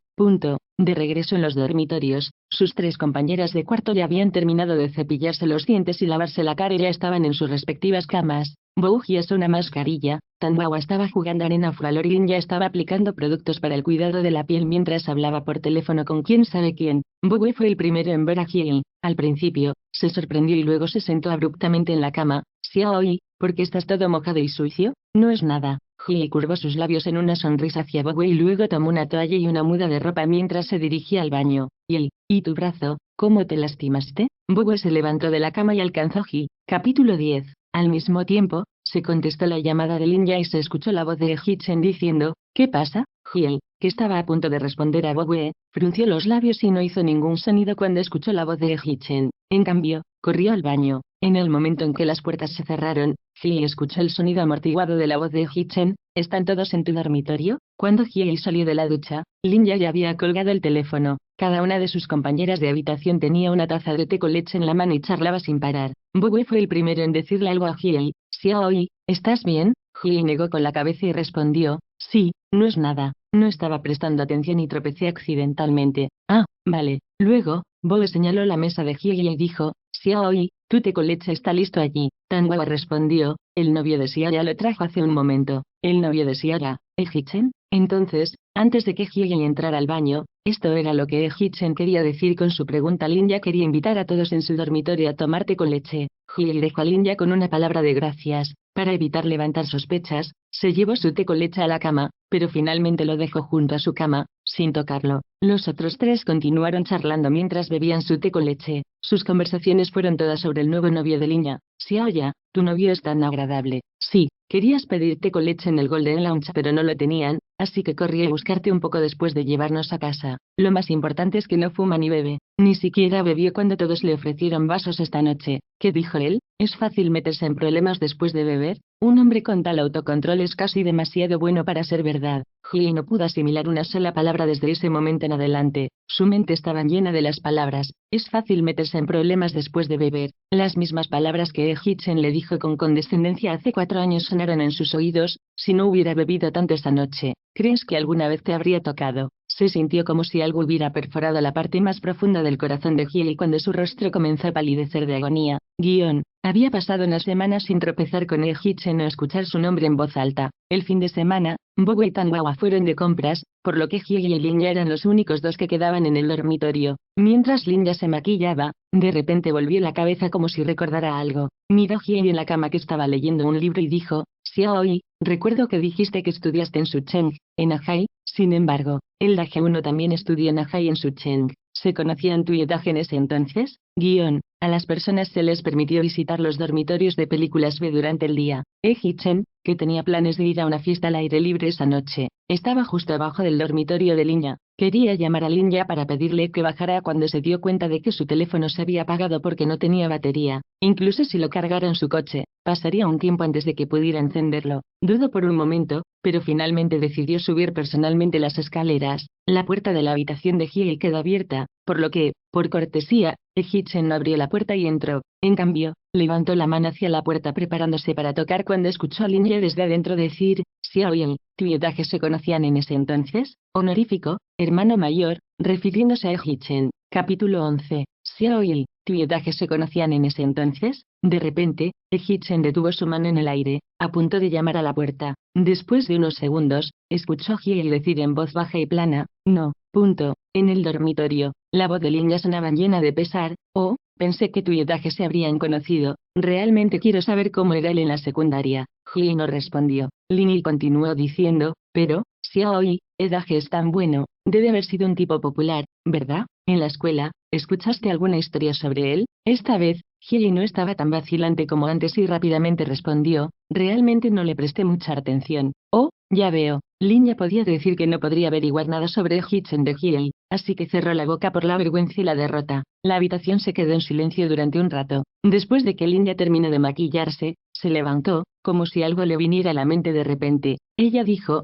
A: De regreso en los dormitorios, sus 3 compañeras de cuarto ya habían terminado de cepillarse los dientes y lavarse la cara y ya estaban en sus respectivas camas. Bougie es una mascarilla. Tanwawa estaba jugando arena Fualor y Lin ya estaba aplicando productos para el cuidado de la piel mientras hablaba por teléfono con quién sabe quién. Bougie fue el primero en ver a Hyei. Al principio, se sorprendió y luego se sentó abruptamente en la cama. Xiaoi, ¿por qué estás todo mojado y sucio? No es nada. Hyei curvó sus labios en una sonrisa hacia Bougie y luego tomó una toalla y una muda de ropa mientras se dirigía al baño. ¿Y tu brazo? ¿Cómo te lastimaste? Bougie se levantó de la cama y alcanzó Hyei. Capítulo 10. Al mismo tiempo, se contestó la llamada de Lin Ya y se escuchó la voz de Hee-chan diciendo, ¿qué pasa? Hyei, que estaba a punto de responder a Bougie, frunció los labios y no hizo ningún sonido cuando escuchó la voz de Hee-chan. En cambio, corrió al baño. En el momento en que las puertas se cerraron, Hyei escuchó el sonido amortiguado de la voz de Hee-chan. ¿Están todos en tu dormitorio? Cuando Hyei salió de la ducha, Lin Ya había colgado el teléfono. Cada una de sus compañeras de habitación tenía una taza de té con leche en la mano y charlaba sin parar. Bougie fue el primero en decirle algo a Hyei. Xiaoi, ¿estás bien? Hyei negó con la cabeza y respondió, sí, no es nada. No estaba prestando atención y tropecé accidentalmente. Ah, vale. Luego, Bougie señaló la mesa de Hyei y dijo, Xiaoi, tu té con leche está listo allí. Tanwawa respondió, el novio de Xiara lo trajo hace un momento. ¿El novio de Xiara, Hee-chan? Entonces, antes de que Hyei entrara al baño, esto era lo que Hee-chan quería decir con su pregunta. Lin Ya quería invitar a todos en su dormitorio a tomar té con leche. Hyei dejó a Lin Ya con una palabra de gracias. Para evitar levantar sospechas, se llevó su té con leche a la cama, pero finalmente lo dejó junto a su cama, sin tocarlo. Los otros 3 continuaron charlando mientras bebían su té con leche. Sus conversaciones fueron todas sobre el nuevo novio de Lin Ya. Xiaoya, tu novio es tan agradable. Sí, Querías pedirte con leche en el Golden Lounge pero no lo tenían, así que corrí a buscarte un poco después de llevarnos a casa. Lo más importante es que no fuma ni bebe. Ni siquiera bebió cuando todos le ofrecieron vasos esta noche. ¿Qué dijo él? ¿Es fácil meterse en problemas después de beber? Un hombre con tal autocontrol es casi demasiado bueno para ser verdad. Hyun no pudo asimilar una sola palabra desde ese momento en adelante. Su mente estaba llena de las palabras. Es fácil meterse en problemas después de beber. Las mismas palabras que Hitchen le dijo con condescendencia hace 4 años sonaron en sus oídos. Si no hubiera bebido tanto esta noche, ¿crees que alguna vez te habría tocado? Se sintió como si algo hubiera perforado la parte más profunda del corazón de Hyun cuando su rostro comenzó a palidecer de agonía. Había pasado una semana sin tropezar con Hitchen o escuchar su nombre en voz alta. El fin de semana, Bobo y Tanwawa fueron de compras, por lo que Hyun y Linya eran los únicos dos que quedaban en el dormitorio. Mientras Linya se maquillaba, de repente volvió la cabeza como si recordara algo. Miró a Hyun en la cama que estaba leyendo un libro y dijo, Xiaoi, recuerdo que dijiste que estudiaste en Sucheng, en Ahai. Sin embargo, el Daje-1 también estudió en Ahai en Sucheng. ¿Se conocían tú y Daje en ese entonces? A las personas se les permitió visitar los dormitorios de películas B durante el día. Hitchen, que tenía planes de ir a una fiesta al aire libre esa noche, estaba justo abajo del dormitorio de Linya. Quería llamar a Linya para pedirle que bajara cuando se dio cuenta de que su teléfono se había apagado porque no tenía batería. Incluso si lo cargara en su coche, pasaría un tiempo antes de que pudiera encenderlo. Dudó por un momento, pero finalmente decidió subir personalmente las escaleras. La puerta de la habitación de Hyun quedó abierta, por lo que, por cortesía, Hitchen no abrió la puerta y entró. En cambio, levantó la mano hacia la puerta preparándose para tocar cuando escuchó a Linya desde adentro decir, Xiaoyan, ¿tú y Daje se conocían en ese entonces? Honorífico, hermano mayor, refiriéndose a Hitchen. Capítulo 11. Xiaoyan, ¿tú y Daje se conocían en ese entonces? De repente, Hitchen detuvo su mano en el aire, a punto de llamar a la puerta. Después de unos segundos, escuchó a Hyun decir en voz baja y plana, no, punto. En el dormitorio, la voz de Linya sonaba llena de pesar. Oh, pensé que tú y Daje se habrían conocido. Realmente quiero saber cómo era él en la secundaria. Hyun no respondió. Linya continuó diciendo, pero, Xiaoi, Daje es tan bueno, debe haber sido un tipo popular, ¿verdad? En la escuela, ¿escuchaste alguna historia sobre él? Esta vez, Hyun no estaba tan vacilante como antes y rápidamente respondió, realmente no le presté mucha atención. Oh, ya veo. Linya podía decir que no podría averiguar nada sobre Hitchen de Hyun, así que cerró la boca por la vergüenza y la derrota. La habitación se quedó en silencio durante un rato. Después de que Linya terminó de maquillarse, se levantó, como si algo le viniera a la mente de repente. Ella dijo,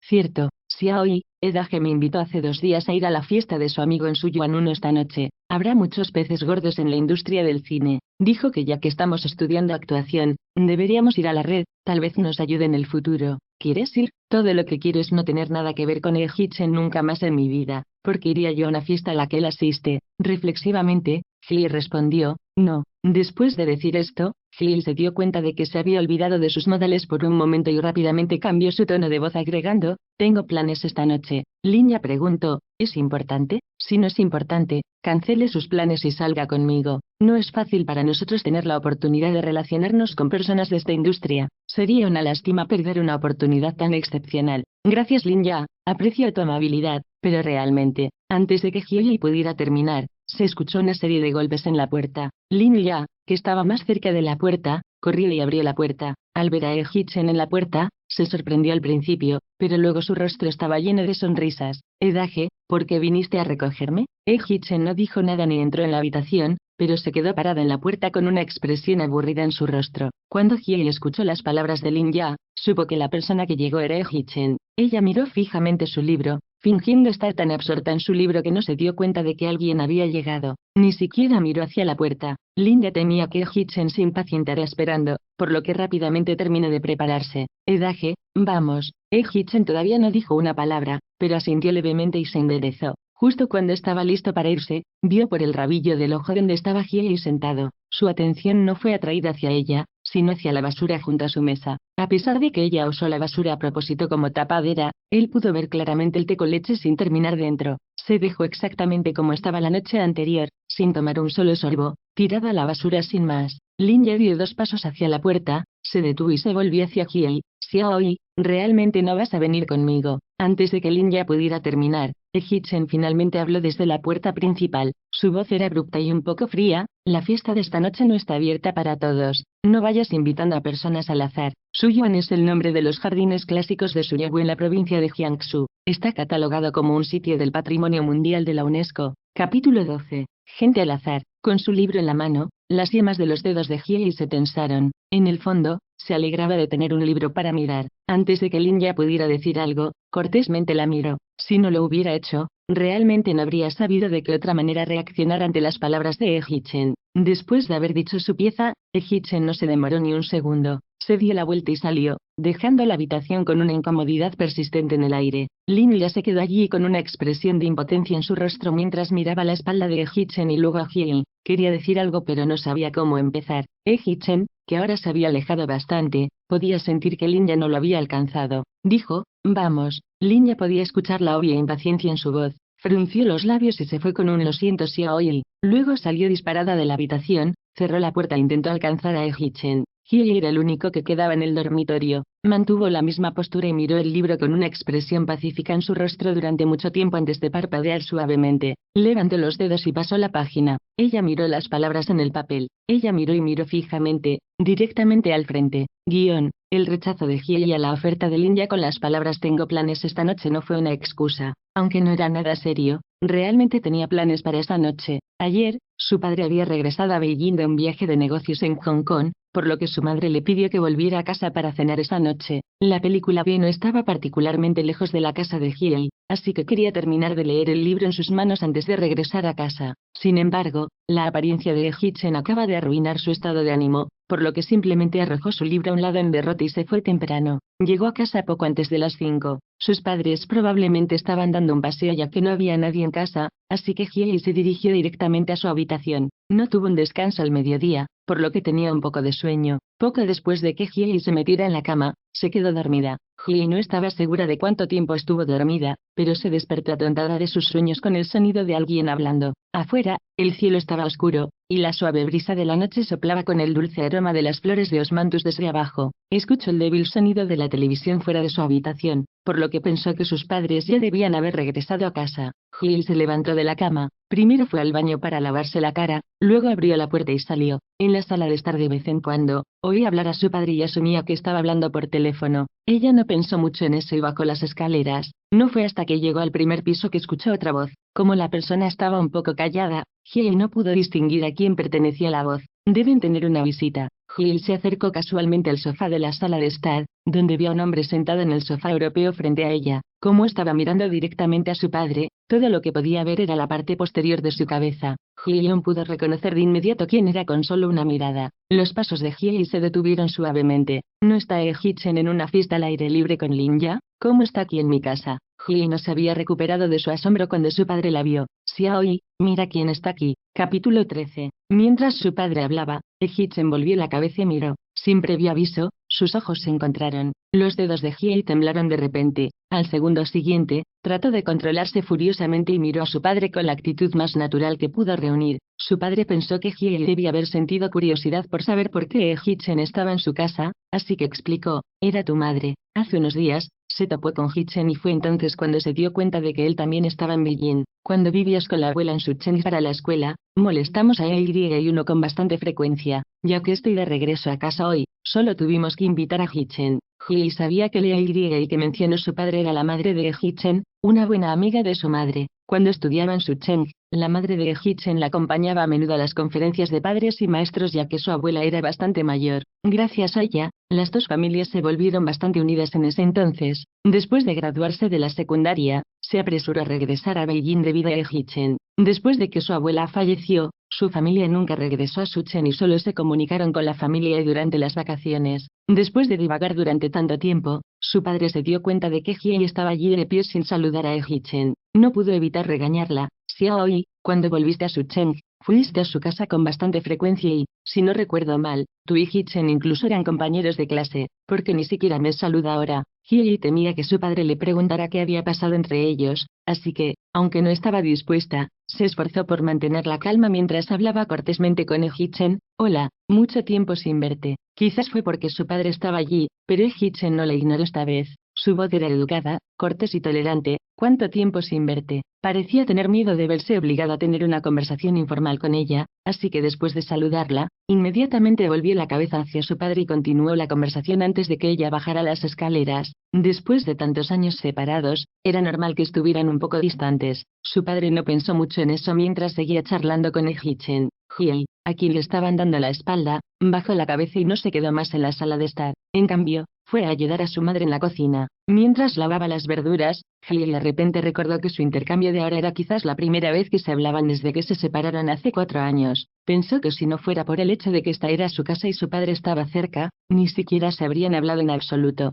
A: cierto, Xiaoi, Daje me invitó hace 2 días a ir a la fiesta de su amigo en Suyuan esta noche. Habrá muchos peces gordos en la industria del cine. Dijo que ya que estamos estudiando actuación, deberíamos ir a la red, tal vez nos ayude en el futuro. ¿Quieres ir? Todo lo que quiero es no tener nada que ver con Hitchen nunca más en mi vida. ¿Por qué iría yo a una fiesta a la que él asiste? Reflexivamente, Hyun respondió, no. Después de decir esto, Hyun se dio cuenta de que se había olvidado de sus modales por un momento y rápidamente cambió su tono de voz agregando, tengo planes esta noche. Linya preguntó, ¿es importante? Si no es importante, cancele sus planes y salga conmigo. No es fácil para nosotros tener la oportunidad de relacionarnos con personas de esta industria. Sería una lástima perder una oportunidad tan excepcional. Gracias Linya, aprecio tu amabilidad, pero realmente, antes de que Hyun pudiera terminar, se escuchó una serie de golpes en la puerta. Linya, que estaba más cerca de la puerta, corrió y abrió la puerta. Al ver a Hitchen en la puerta, se sorprendió al principio, pero luego su rostro estaba lleno de sonrisas. Daje, ¿por qué viniste a recogerme? Hitchen no dijo nada ni entró en la habitación, pero se quedó parada en la puerta con una expresión aburrida en su rostro. Cuando Hyun escuchó las palabras de Linya, supo que la persona que llegó era Hitchen. Ella miró fijamente su libro, fingiendo estar tan absorta en su libro que no se dio cuenta de que alguien había llegado. Ni siquiera miró hacia la puerta. Linya temía que Hitchen se impacientara esperando, por lo que rápidamente terminó de prepararse. Daje, vamos. Hitchen todavía no dijo una palabra, pero asintió levemente y se enderezó. Justo cuando estaba listo para irse, vio por el rabillo del ojo donde estaba Hyun sentado. Su atención no fue atraída hacia ella, sino hacia la basura junto a su mesa. A pesar de que ella usó la basura a propósito como tapadera, él pudo ver claramente el té con leche sin terminar dentro. Se dejó exactamente como estaba la noche anterior, sin tomar un solo sorbo, tirada a la basura sin más. Linya dio 2 pasos hacia la puerta, se detuvo y se volvió hacia Hyun. Xiaoi, ¿realmente no vas a venir conmigo? Antes de que Linya pudiera terminar, Ehichen finalmente habló desde la puerta principal. Su voz era abrupta y un poco fría. La fiesta de esta noche no está abierta para todos. No vayas invitando a personas al azar. Suyuan es el nombre de los jardines clásicos de Suryagüe en la provincia de Jiangsu. Está catalogado como un sitio del Patrimonio Mundial de la UNESCO. Capítulo 12. Gente al azar. Con su libro en la mano, las yemas de los dedos de Hiei se tensaron. En el fondo, se alegraba de tener un libro para mirar. Antes de que Lin Ya pudiera decir algo, cortésmente la miró. Si no lo hubiera hecho, realmente no habría sabido de qué otra manera reaccionar ante las palabras de Ehichen. Después de haber dicho su pieza, Ehichen no se demoró ni un segundo. Se dio la vuelta y salió, dejando la habitación con una incomodidad persistente en el aire. Lin Ya se quedó allí con una expresión de impotencia en su rostro mientras miraba la espalda de Ehichen y luego a Hiei. Quería decir algo pero no sabía cómo empezar. Ehichen, que ahora se había alejado bastante, podía sentir que Lin Ya no lo había alcanzado. Dijo, vamos. Lin Ya podía escuchar la obvia impaciencia en su voz. Frunció los labios y se fue con un lo siento Xiaoyi. Luego salió disparada de la habitación, cerró la puerta e intentó alcanzar a Ehichen. Hiei era el único que quedaba en el dormitorio. Mantuvo la misma postura y miró el libro con una expresión pacífica en su rostro durante mucho tiempo antes de parpadear suavemente. Levantó los dedos y pasó la página. Ella miró las palabras en el papel. Ella miró y miró fijamente, directamente al frente. Guión. El rechazo de Hiei a la oferta de Lin Ya con las palabras tengo planes esta noche no fue una excusa. Aunque no era nada serio, realmente tenía planes para esa noche. Ayer, su padre había regresado a Beijing de un viaje de negocios en Hong Kong, por lo que su madre le pidió que volviera a casa para cenar esa noche. La película B no estaba particularmente lejos de la casa de Hiei, así que quería terminar de leer el libro en sus manos antes de regresar a casa. Sin embargo, la apariencia de Ehichen acaba de arruinar su estado de ánimo, por lo que simplemente arrojó su libro a un lado en derrota y se fue temprano. Llegó a casa poco antes de las 5. Sus padres probablemente estaban dando un paseo ya que no había nadie en casa, así que Hiei se dirigió directamente a su habitación. No tuvo un descanso al mediodía, por lo que tenía un poco de sueño. Poco después de que Hiei se metiera en la cama, se quedó dormida. Hiei no estaba segura de cuánto tiempo estuvo dormida, pero se despertó atontada de sus sueños con el sonido de alguien hablando. Afuera, el cielo estaba oscuro, y la suave brisa de la noche soplaba con el dulce aroma de las flores de osmanthus desde abajo. Escuchó el débil sonido de la televisión fuera de su habitación, por lo que pensó que sus padres ya debían haber regresado a casa. Hiei se levantó de la cama, primero fue al baño para lavarse la cara, luego abrió la puerta y salió. En la sala de estar de vez en cuando, oí hablar a su padre y asumía que estaba hablando por teléfono. Ella no pensó mucho en eso y bajó las escaleras. No fue hasta que llegó al primer piso que escuchó otra voz. Como la persona estaba un poco callada, Hiei no pudo distinguir a quién pertenecía la voz. Deben tener una visita. Hiei se acercó casualmente al sofá de la sala de estar, donde vio a un hombre sentado en el sofá europeo frente a ella. Como estaba mirando directamente a su padre, todo lo que podía ver era la parte posterior de su cabeza. Hiei pudo reconocer de inmediato quién era con solo una mirada. Los pasos de Hiei se detuvieron suavemente. ¿No está Ehichen en una fiesta al aire libre con Lin Ya? ¿Cómo está aquí en mi casa? Hiei no se había recuperado de su asombro cuando su padre la vio. Xiaoyi, mira quién está aquí. Capítulo 13. Mientras su padre hablaba, Ehichen volvió la cabeza y miró. Sin previo aviso, sus ojos se encontraron. Los dedos de Hiei temblaron de repente. Al segundo siguiente, trató de controlarse furiosamente y miró a su padre con la actitud más natural que pudo reunir. Su padre pensó que Hiei debía haber sentido curiosidad por saber por qué Ehichen estaba en su casa, así que explicó, era tu madre. Hace unos días, se topó con Hichen y fue entonces cuando se dio cuenta de que él también estaba en Beijing. Cuando vivías con la abuela en Shenzhen para la escuela, molestamos a EY1 con bastante frecuencia. Ya que estoy de regreso a casa hoy, solo tuvimos que invitar a Hichen. Hiei sabía que EY que mencionó su padre era la madre de Hichen, una buena amiga de su madre. Cuando estudiaba en Shenzhen, la madre de Hichen la acompañaba a menudo a las conferencias de padres y maestros ya que su abuela era bastante mayor. Gracias a ella, las dos familias se volvieron bastante unidas en ese entonces. Después de graduarse de la secundaria, se apresuró a regresar a Beijing debido a Hichen. Después de que su abuela falleció, su familia nunca regresó a Shenzhen y solo se comunicaron con la familia durante las vacaciones. Después de divagar durante tanto tiempo, su padre se dio cuenta de que Hiei estaba allí de pie sin saludar a Hichen. No pudo evitar regañarla. Xiaoyi, cuando volviste a Shenzhen, fuiste a su casa con bastante frecuencia y, si no recuerdo mal, tú y Hichen incluso eran compañeros de clase, porque ni siquiera me saluda ahora. Hiei temía que su padre le preguntara qué había pasado entre ellos, así que, aunque no estaba dispuesta, se esforzó por mantener la calma mientras hablaba cortésmente con Hichen. Hola, mucho tiempo sin verte. Quizás fue porque su padre estaba allí, pero Hichen no le ignoró esta vez. Su voz era educada, cortés y tolerante. ¿Cuánto tiempo sin verte? Parecía tener miedo de verse obligado a tener una conversación informal con ella, así que después de saludarla, inmediatamente volvió la cabeza hacia su padre y continuó la conversación antes de que ella bajara las escaleras. Después de tantos años separados, era normal que estuvieran un poco distantes. Su padre no pensó mucho en eso mientras seguía charlando con Hee-chan. Hee, a quien le estaban dando la espalda, bajó la cabeza y no se quedó más en la sala de estar. En cambio, fue a ayudar a su madre en la cocina. Mientras lavaba las verduras, Hee de repente recordó que su intercambio de ahora era quizás la primera vez que se hablaban desde que se separaron hace 4 años. Pensó que si no fuera por el hecho de que esta era su casa y su padre estaba cerca, ni siquiera se habrían hablado en absoluto.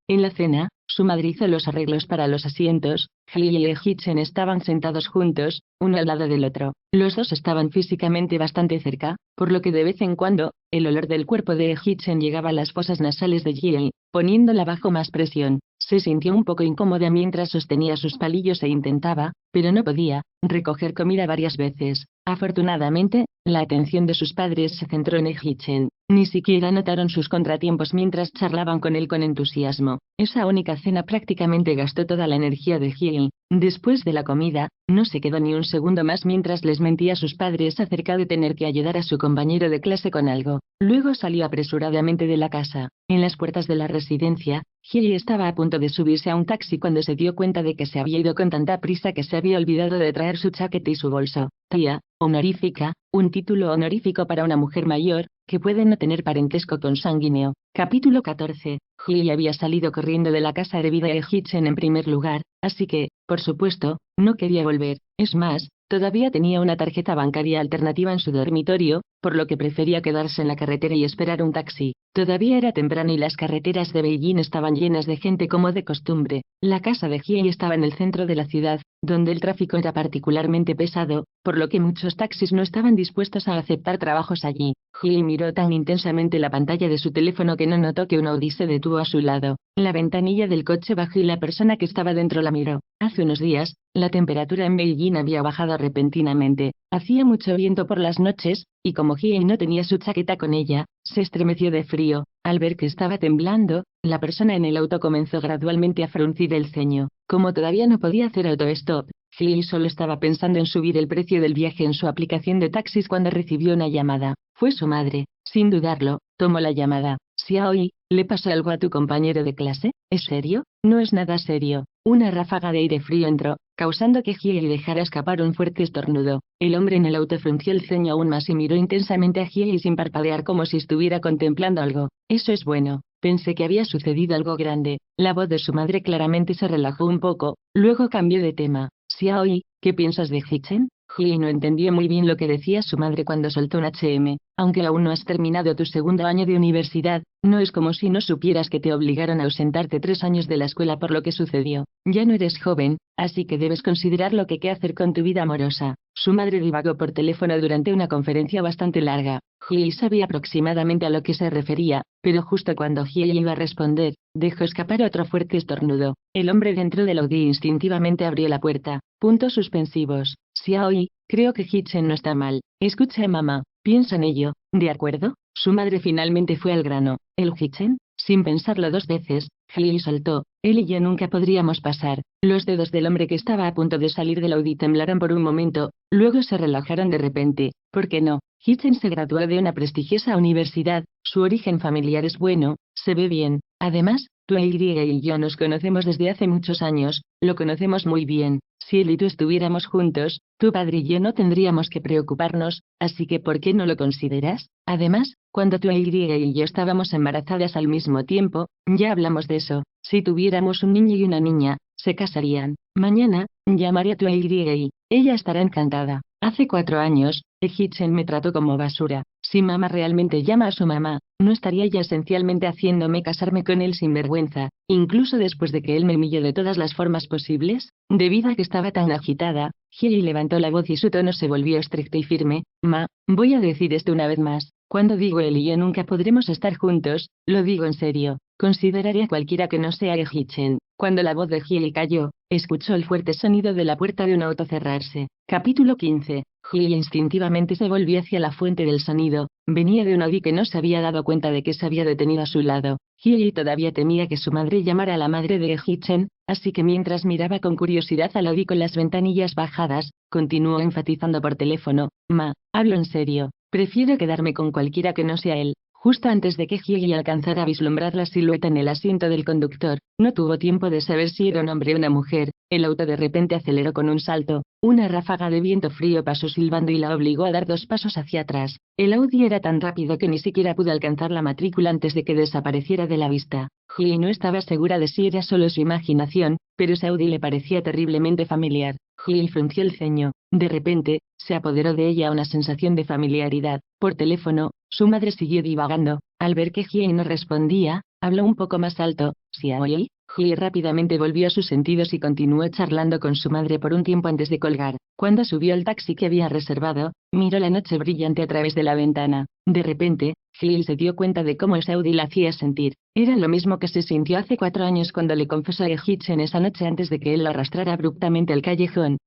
A: En la cena, su madre hizo los arreglos para los asientos. Hee y Hee-chan estaban sentados juntos, uno al lado del otro. Los dos estaban físicamente bastante cerca, por lo que de vez en cuando, el olor del cuerpo de Hee-chan llegaba a las fosas nasales de Hee, poniéndola bajo más presión. Se sintió un poco incómoda mientras sostenía sus palillos e intentaba, pero no podía, recoger comida varias veces. Afortunadamente, la atención de sus padres se centró en Hee-chan. Ni siquiera notaron sus contratiempos mientras charlaban con él con entusiasmo. Esa única cena prácticamente gastó toda la energía de Hee. Después de la comida, no se quedó ni un segundo más mientras les mentía a sus padres acerca de tener que ayudar a su compañero de clase con algo. Luego salió apresuradamente de la casa. En las puertas de la residencia, Hee estaba a punto de subirse a un taxi cuando se dio cuenta de que se había ido con tanta prisa que se había olvidado de traer su chaqueta y su bolso. Tía, honorífica, un título honorífico para una mujer mayor, que puede no tener parentesco consanguíneo. Capítulo 14. Hee había salido corriendo de la casa debido a Hee-chan en primer lugar, así que, por supuesto, no quería volver. Es más, todavía tenía una tarjeta bancaria alternativa en su dormitorio, por lo que prefería quedarse en la carretera y esperar un taxi. Todavía era temprano y las carreteras de Beijing estaban llenas de gente como de costumbre. La casa de Hee estaba en el centro de la ciudad, donde el tráfico era particularmente pesado, por lo que muchos taxis no estaban dispuestos a aceptar trabajos allí. Hee miró tan intensamente la pantalla de su teléfono que no notó que un Audi se detuvo a su lado. La ventanilla del coche bajó y la persona que estaba dentro la miró. Hace unos días, la temperatura en Beijing había bajado repentinamente. Hacía mucho viento por las noches, y como Hee no tenía su chaqueta con ella, se estremeció de frío. Al ver que estaba temblando, la persona en el auto comenzó gradualmente a fruncir el ceño. Como todavía no podía hacer autostop, Hee solo estaba pensando en subir el precio del viaje en su aplicación de taxis cuando recibió una llamada. Fue su madre. Sin dudarlo, tomó la llamada. Xiaoyi, ¿le pasó algo a tu compañero de clase? ¿Es serio? No es nada serio. Una ráfaga de aire frío entró, causando que Hee dejara escapar un fuerte estornudo. El hombre en el auto frunció el ceño aún más y miró intensamente a Hee sin parpadear como si estuviera contemplando algo. Eso es bueno. Pensé que había sucedido algo grande. La voz de su madre claramente se relajó un poco, luego cambió de tema. Xiaoyi, ¿qué piensas de Hee-chan? Hee no entendió muy bien lo que decía su madre cuando soltó un Aunque aún no has terminado tu segundo año de universidad, no es como si no supieras que te obligaron a ausentarte 3 años de la escuela por lo que sucedió. Ya no eres joven, así que debes considerar lo que qué hacer con tu vida amorosa. Su madre divagó por teléfono durante una conferencia bastante larga. Hee sabía aproximadamente a lo que se refería, pero justo cuando Hee iba a responder, dejó escapar otro fuerte estornudo. El hombre dentro del Audi instintivamente abrió la puerta. Puntos suspensivos. Xiaoyi, creo que Hee-chan no está mal. Escucha, mamá. Piensa en ello, ¿de acuerdo? Su madre finalmente fue al grano. ¿El Hee-chan? Sin pensarlo 2 veces, Hee soltó. Él y yo nunca podríamos pasar. Los dedos del hombre que estaba a punto de salir del Audi temblaron por un momento, luego se relajaron de repente. ¿Por qué no? Hee-chan se graduó de una prestigiosa universidad, su origen familiar es bueno, se ve bien. Además, tú y yo nos conocemos desde hace muchos años, lo conocemos muy bien. Si él y tú estuviéramos juntos, tu padre y yo no tendríamos que preocuparnos, así que ¿por qué no lo consideras? Además, cuando tú y yo estábamos embarazadas al mismo tiempo, ya hablamos de eso. Si tuviéramos un niño y una niña, se casarían. Mañana, llamaré a tu y ella estará encantada. Hace 4 años, Hee-chan me trató como basura. Si mamá realmente llama a su mamá, no estaría ya esencialmente haciéndome casarme con él sin vergüenza, incluso después de que él me humilló de todas las formas posibles. Debido a que estaba tan agitada, Hee levantó la voz y su tono se volvió estricto y firme. Voy a decir esto una vez más. Cuando digo él y yo nunca podremos estar juntos, lo digo en serio. Consideraré a cualquiera que no sea Hee-chan. Cuando la voz de Hee cayó, escuchó el fuerte sonido de la puerta de un auto cerrarse. Capítulo 15. Hyun instintivamente se volvió hacia la fuente del sonido. Venía de un Audi que no se había dado cuenta de que se había detenido a su lado. Hyun todavía temía que su madre llamara a la madre de Hee-chan, así que mientras miraba con curiosidad al Audi con las ventanillas bajadas, continuó enfatizando por teléfono: «Ma, hablo en serio. Prefiero quedarme con cualquiera que no sea él». Justo antes de que Hyun alcanzara a vislumbrar la silueta en el asiento del conductor, no tuvo tiempo de saber si era un hombre o una mujer. El auto de repente aceleró con un salto. Una ráfaga de viento frío pasó silbando y la obligó a dar 2 pasos hacia atrás. El Audi era tan rápido que ni siquiera pudo alcanzar la matrícula antes de que desapareciera de la vista. Hyun no estaba segura de si era solo su imaginación, pero ese Audi le parecía terriblemente familiar. Hyun frunció el ceño. De repente, se apoderó de ella una sensación de familiaridad. Por teléfono, su madre siguió divagando. Al ver que Hyun no respondía, habló un poco más alto: «¿Xiaoyi?». Hyun rápidamente volvió a sus sentidos y continuó charlando con su madre por un tiempo antes de colgar. Cuando subió al taxi que había reservado, miró la noche brillante a través de la ventana. De repente, Hyun se dio cuenta de cómo ese Audi la hacía sentir. Era lo mismo que se sintió hace 4 años cuando le confesó a Hee-chan esa noche antes de que él la arrastrara abruptamente al callejón.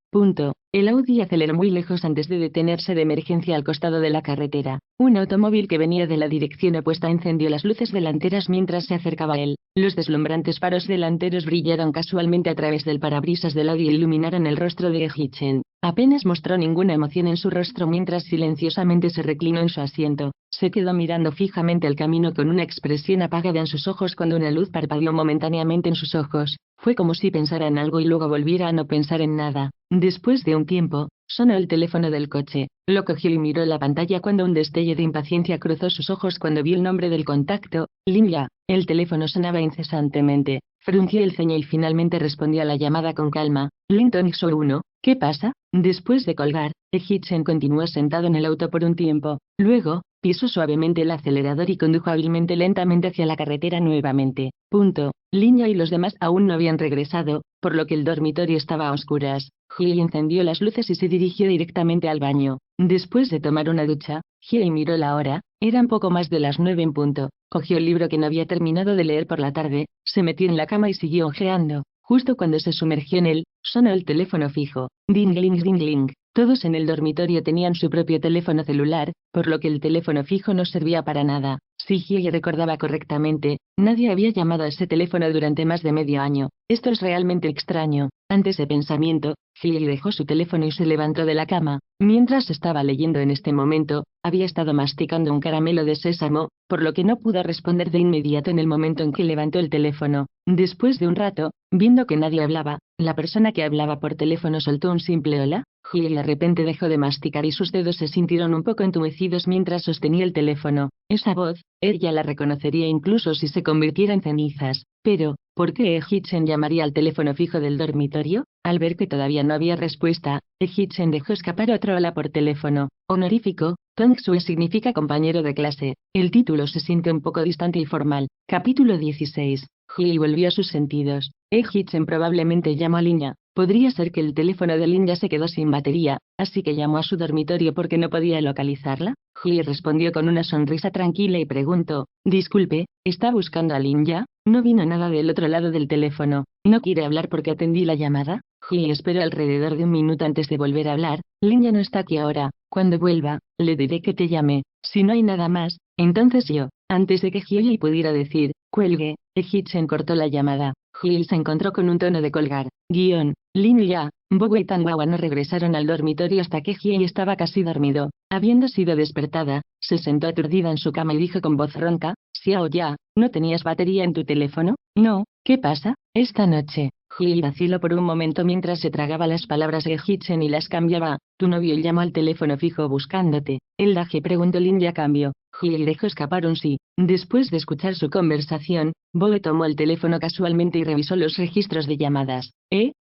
A: El Audi aceleró muy lejos antes de detenerse de emergencia al costado de la carretera. Un automóvil que venía de la dirección opuesta encendió las luces delanteras mientras se acercaba a él. Los deslumbrantes faros delanteros brillaron casualmente a través del parabrisas del Audi e iluminaron el rostro de Hee-chan. Apenas mostró ninguna emoción en su rostro mientras silenciosamente se reclinó en su asiento. Se quedó mirando fijamente el camino con una expresión apagada en sus ojos cuando una luz parpadeó momentáneamente en sus ojos. Fue como si pensara en algo y luego volviera a no pensar en nada. Después de un tiempo, sonó el teléfono del coche. Lo cogió y miró la pantalla cuando un destello de impaciencia cruzó sus ojos cuando vio el nombre del contacto: Lin Ya. El teléfono sonaba incesantemente. Frunció el ceño y finalmente respondió a la llamada con calma: «Linton Xo 1, ¿qué pasa?». Después de colgar, Hee-chan continuó sentado en el auto por un tiempo. Luego, pisó suavemente el acelerador y condujo hábilmente lentamente hacia la carretera nuevamente. Lin Ya y los demás aún no habían regresado, por lo que el dormitorio estaba a oscuras. Hyun encendió las luces y se dirigió directamente al baño. Después de tomar una ducha, Hyun miró la hora. Eran poco más de las 9 en punto. Cogió el libro que no había terminado de leer por la tarde, se metió en la cama y siguió hojeando. Justo cuando se sumergió en él, sonó el teléfono fijo. Ding ling ding ling. Todos en el dormitorio tenían su propio teléfono celular, por lo que el teléfono fijo no servía para nada. Si Hyun recordaba correctamente, nadie había llamado a ese teléfono durante más de medio año. Esto es realmente extraño. Ante ese pensamiento, Hyun dejó su teléfono y se levantó de la cama. Mientras estaba leyendo en este momento, había estado masticando un caramelo de sésamo, por lo que no pudo responder de inmediato en el momento en que levantó el teléfono. Después de un rato, viendo que nadie hablaba, la persona que hablaba por teléfono soltó un simple hola. Hyun de repente dejó de masticar y sus dedos se sintieron un poco entumecidos mientras sostenía el teléfono. Esa voz, ella la reconocería incluso si se convirtiera en cenizas. Pero, ¿por qué Hee-chan llamaría al teléfono fijo del dormitorio? Al ver que todavía no había respuesta, Hee-chan dejó escapar otro hola por teléfono. Honorífico, Tong-sue significa compañero de clase. El título se siente un poco distante y formal. Capítulo 16. Hyun volvió a sus sentidos. Hee-chan probablemente llamó a Lin Ya. Podría ser que el teléfono de Lin Ya se quedó sin batería, así que llamó a su dormitorio porque no podía localizarla. Hyun respondió con una sonrisa tranquila y preguntó: «Disculpe, ¿está buscando a Lin Ya?». No vino nada del otro lado del teléfono. «¿No quiere hablar porque atendí la llamada?». Hyun esperó alrededor de un minuto antes de volver a hablar. «Lin Ya no está aquí ahora. Cuando vuelva, le diré que te llame. Si no hay nada más, entonces yo». Antes de que Hyun pudiera decir «cuelgue», Hee-chan cortó la llamada. Hyun se encontró con un tono de colgar. Lin Ya, Bobo y Tangawa no regresaron al dormitorio hasta que Hyun estaba casi dormido. Habiendo sido despertada, se sentó aturdida en su cama y dijo con voz ronca: «Xiao Ya, ¿no tenías batería en tu teléfono?». «No, ¿qué pasa?». «Esta noche». Hyun vaciló por un momento mientras se tragaba las palabras de Hee-chan y las cambiaba. «Tu novio llamó al teléfono fijo buscándote». «¿El Daje?», preguntó Lin Ya a cambio. Hyun dejó escapar un sí. Después de escuchar su conversación, Bobo tomó el teléfono casualmente y revisó los registros de llamadas.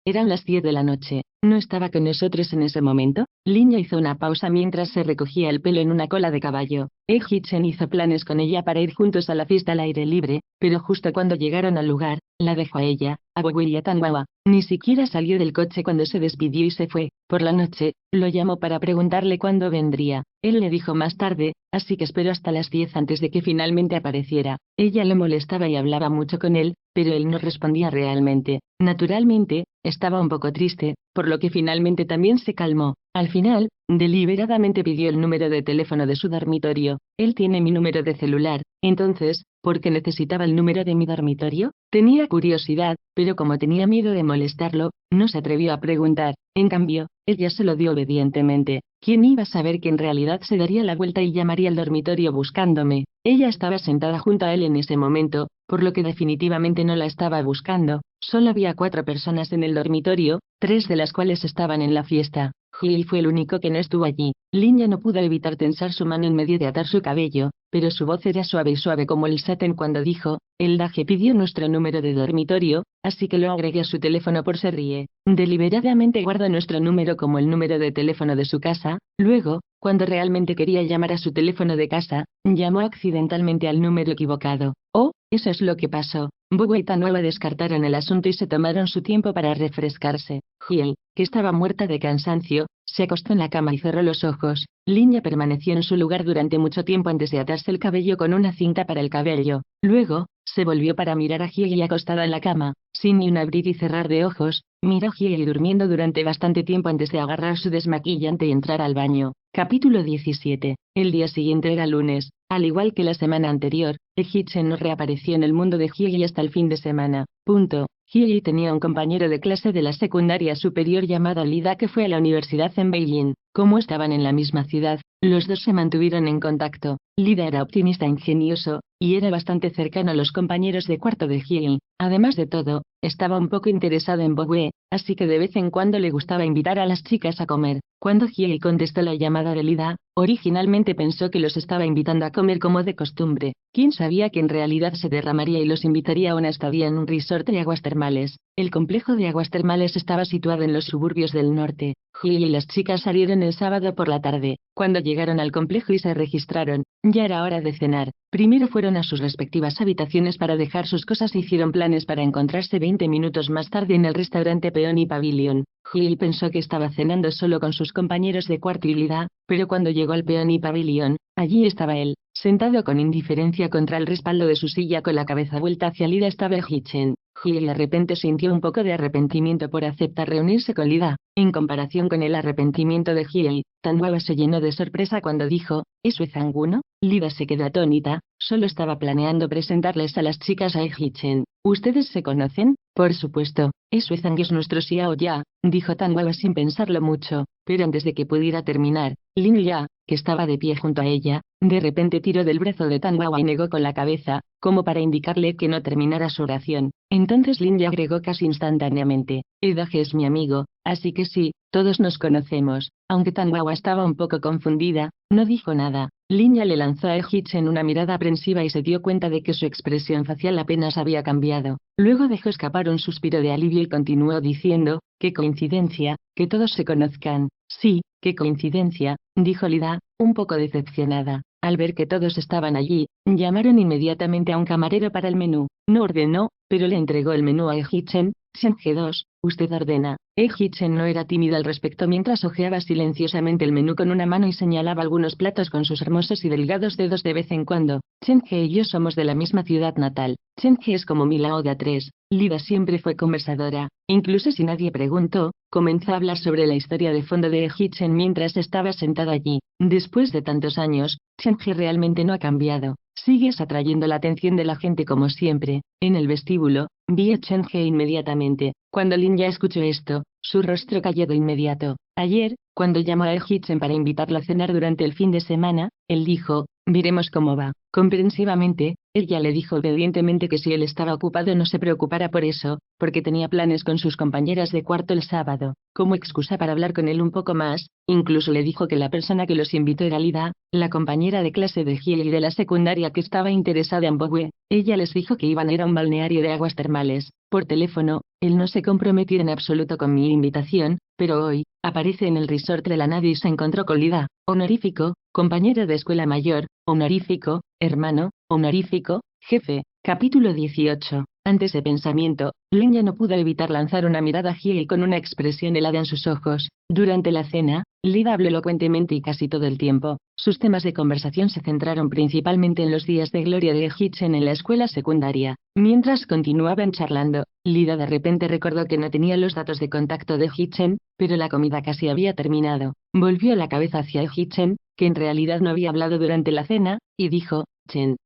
A: Eran las 10 de la noche. ¿No estaba con nosotros en ese momento?». Lin Ya hizo una pausa mientras se recogía el pelo en una cola de caballo. Hee-chan hizo planes con ella para ir juntos a la fiesta al aire libre, pero justo cuando llegaron al lugar, la dejó a ella, a Bobo y a Tangawa. Ni siquiera salió del coche cuando se despidió y se fue. Por la noche, lo llamó para preguntarle cuándo vendría. Él le dijo más tarde, así que esperó hasta las 10 antes de que finalmente apareciera. Ella lo molestaba y hablaba mucho con él, pero él no respondía realmente. Naturalmente, Estaba un poco triste, por lo que finalmente también se calmó. Al final, deliberadamente pidió el número de teléfono de su dormitorio. Él tiene mi número de celular. Entonces, ¿por qué necesitaba el número de mi dormitorio? Tenía curiosidad, pero como tenía miedo de molestarlo, no se atrevió a preguntar. En cambio, ella se lo dio obedientemente. ¿Quién iba a saber que en realidad se daría la vuelta y llamaría al dormitorio buscándome? Ella estaba sentada junto a él en ese momento, por lo que definitivamente no la estaba buscando. Solo había 4 personas en el dormitorio, 3 de las cuales estaban en la fiesta. Gil fue el único que no estuvo allí. Lynn no pudo evitar tensar su mano en medio de atar su cabello, pero su voz era suave y suave como el satén cuando dijo, el Dage pidió nuestro número de dormitorio, así que lo agregué a su teléfono por se ríe. Deliberadamente guarda nuestro número como el número de teléfono de su casa. Luego, cuando realmente quería llamar a su teléfono de casa, llamó accidentalmente al número equivocado. Oh, eso es lo que pasó. Bowie y Tanueva descartaron el asunto y se tomaron su tiempo para refrescarse. Gil, que estaba muerta de cansancio, se acostó en la cama y cerró los ojos. Lynn permaneció en su lugar durante mucho tiempo antes de atarse el cabello con una cinta para el cabello. Luego, se volvió para mirar a Gil acostada en la cama, sin ni un abrir y cerrar de ojos. Miró a Gil durmiendo durante bastante tiempo antes de agarrar su desmaquillante y entrar al baño. Capítulo 17. El día siguiente era lunes. Al igual que la semana anterior, Hitchen no reapareció en el mundo de Hyegi hasta el fin de semana. Hyegi tenía un compañero de clase de la secundaria superior llamado Lida que fue a la universidad en Beijing. Como estaban en la misma ciudad, los dos se mantuvieron en contacto. Lida era optimista e ingenioso, y era bastante cercano a los compañeros de cuarto de Hyegi. Además de todo, estaba un poco interesado en Bowie, así que de vez en cuando le gustaba invitar a las chicas a comer. Cuando Hyegi contestó la llamada de Lida, originalmente pensó que los estaba invitando a comer como de costumbre. ¿Quién sabía que en realidad se derramaría y los invitaría a una estadía en un resort de aguas termales? El complejo de aguas termales estaba situado en los suburbios del norte. Hyegi y las chicas salieron el sábado por la tarde. Cuando llegaron al complejo y se registraron, ya era hora de cenar. Primero fueron a sus respectivas habitaciones para dejar sus cosas e hicieron planes para encontrarse 20 minutos más tarde en el restaurante Peony Pavilion. Hyegi pensó que estaba cenando solo con sus compañeros de cuarto y Lida, pero cuando llegó al Peony Pavilion, allí estaba él, sentado con indiferencia contra el respaldo de su silla con la cabeza vuelta hacia Lida estaba Hitchen. Hyegi de repente sintió un poco de arrepentimiento por aceptar reunirse con Lida. En comparación con el arrepentimiento de Hyegi, Tanueva se llenó de sorpresa cuando dijo, ¿eso es Zanguno? Lida se quedó atónita, solo estaba planeando presentarles a las chicas a Hitchen. ¿Ustedes se conocen? Por supuesto, Suezang es nuestro Xiao Ya, dijo Tanueva sin pensarlo mucho, pero antes de que pudiera terminar, Lin Ya, que estaba de pie junto a ella, de repente tiró del brazo de Tanueva y negó con la cabeza, como para indicarle que no terminara su oración. Entonces Lin Ya agregó casi instantáneamente, Edaje es mi amigo, así que sí, todos nos conocemos. Aunque Tanueva estaba un poco confundida, no dijo nada. Lin Ya le lanzó a Hitchen una mirada aprensiva y se dio cuenta de que su expresión facial apenas había cambiado. Luego dejó escapar un suspiro de alivio y continuó diciendo, qué coincidencia, que todos se conozcan. Sí, qué coincidencia, dijo Lida, un poco decepcionada. Al ver que todos estaban allí, llamaron inmediatamente a un camarero para el menú. No ordenó, pero le entregó el menú a Hitchen. G2, usted ordena. Hitchen no era tímida al respecto mientras hojeaba silenciosamente el menú con una mano y señalaba algunos platos con sus hermosos y delgados dedos de vez en cuando. Chenge y yo somos de la misma ciudad natal. Chenge es como mi Lao de A3. Lida siempre fue conversadora, incluso si nadie preguntó, comenzó a hablar sobre la historia de fondo de Hitchen mientras estaba sentado allí. Después de tantos años, Chenge realmente no ha cambiado. Sigues atrayendo la atención de la gente como siempre. En el vestíbulo, vi a Chenge inmediatamente. Cuando Lin ya escuchó esto, su rostro cayó de inmediato. Ayer, cuando llamó a Hitchen para invitarlo a cenar durante el fin de semana, él dijo, veremos cómo va. Comprensivamente, ella le dijo obedientemente que si él estaba ocupado no se preocupara por eso, porque tenía planes con sus compañeras de cuarto el sábado. Como excusa para hablar con él un poco más, incluso le dijo que la persona que los invitó era Lida, la compañera de clase de Hyegi de la secundaria que estaba interesada en Bowie. Ella les dijo que iban a ir a un balneario de aguas termales. Por teléfono, él no se comprometió en absoluto con mi invitación, pero hoy, aparece en el resort de la nave y se encontró con Lida, honorífico, compañero de escuela mayor, honorífico, hermano, honorífico, jefe. Capítulo 18. Ante ese pensamiento, Lin ya no pudo evitar lanzar una mirada a Hyei con una expresión helada en sus ojos. Durante la cena, Lida habló elocuentemente y casi todo el tiempo. Sus temas de conversación se centraron principalmente en los días de gloria de Hichen en la escuela secundaria. Mientras continuaban charlando, Lida de repente recordó que no tenía los datos de contacto de Hichen, pero la comida casi había terminado. Volvió la cabeza hacia Hichen, que en realidad no había hablado durante la cena, y dijo: Chen,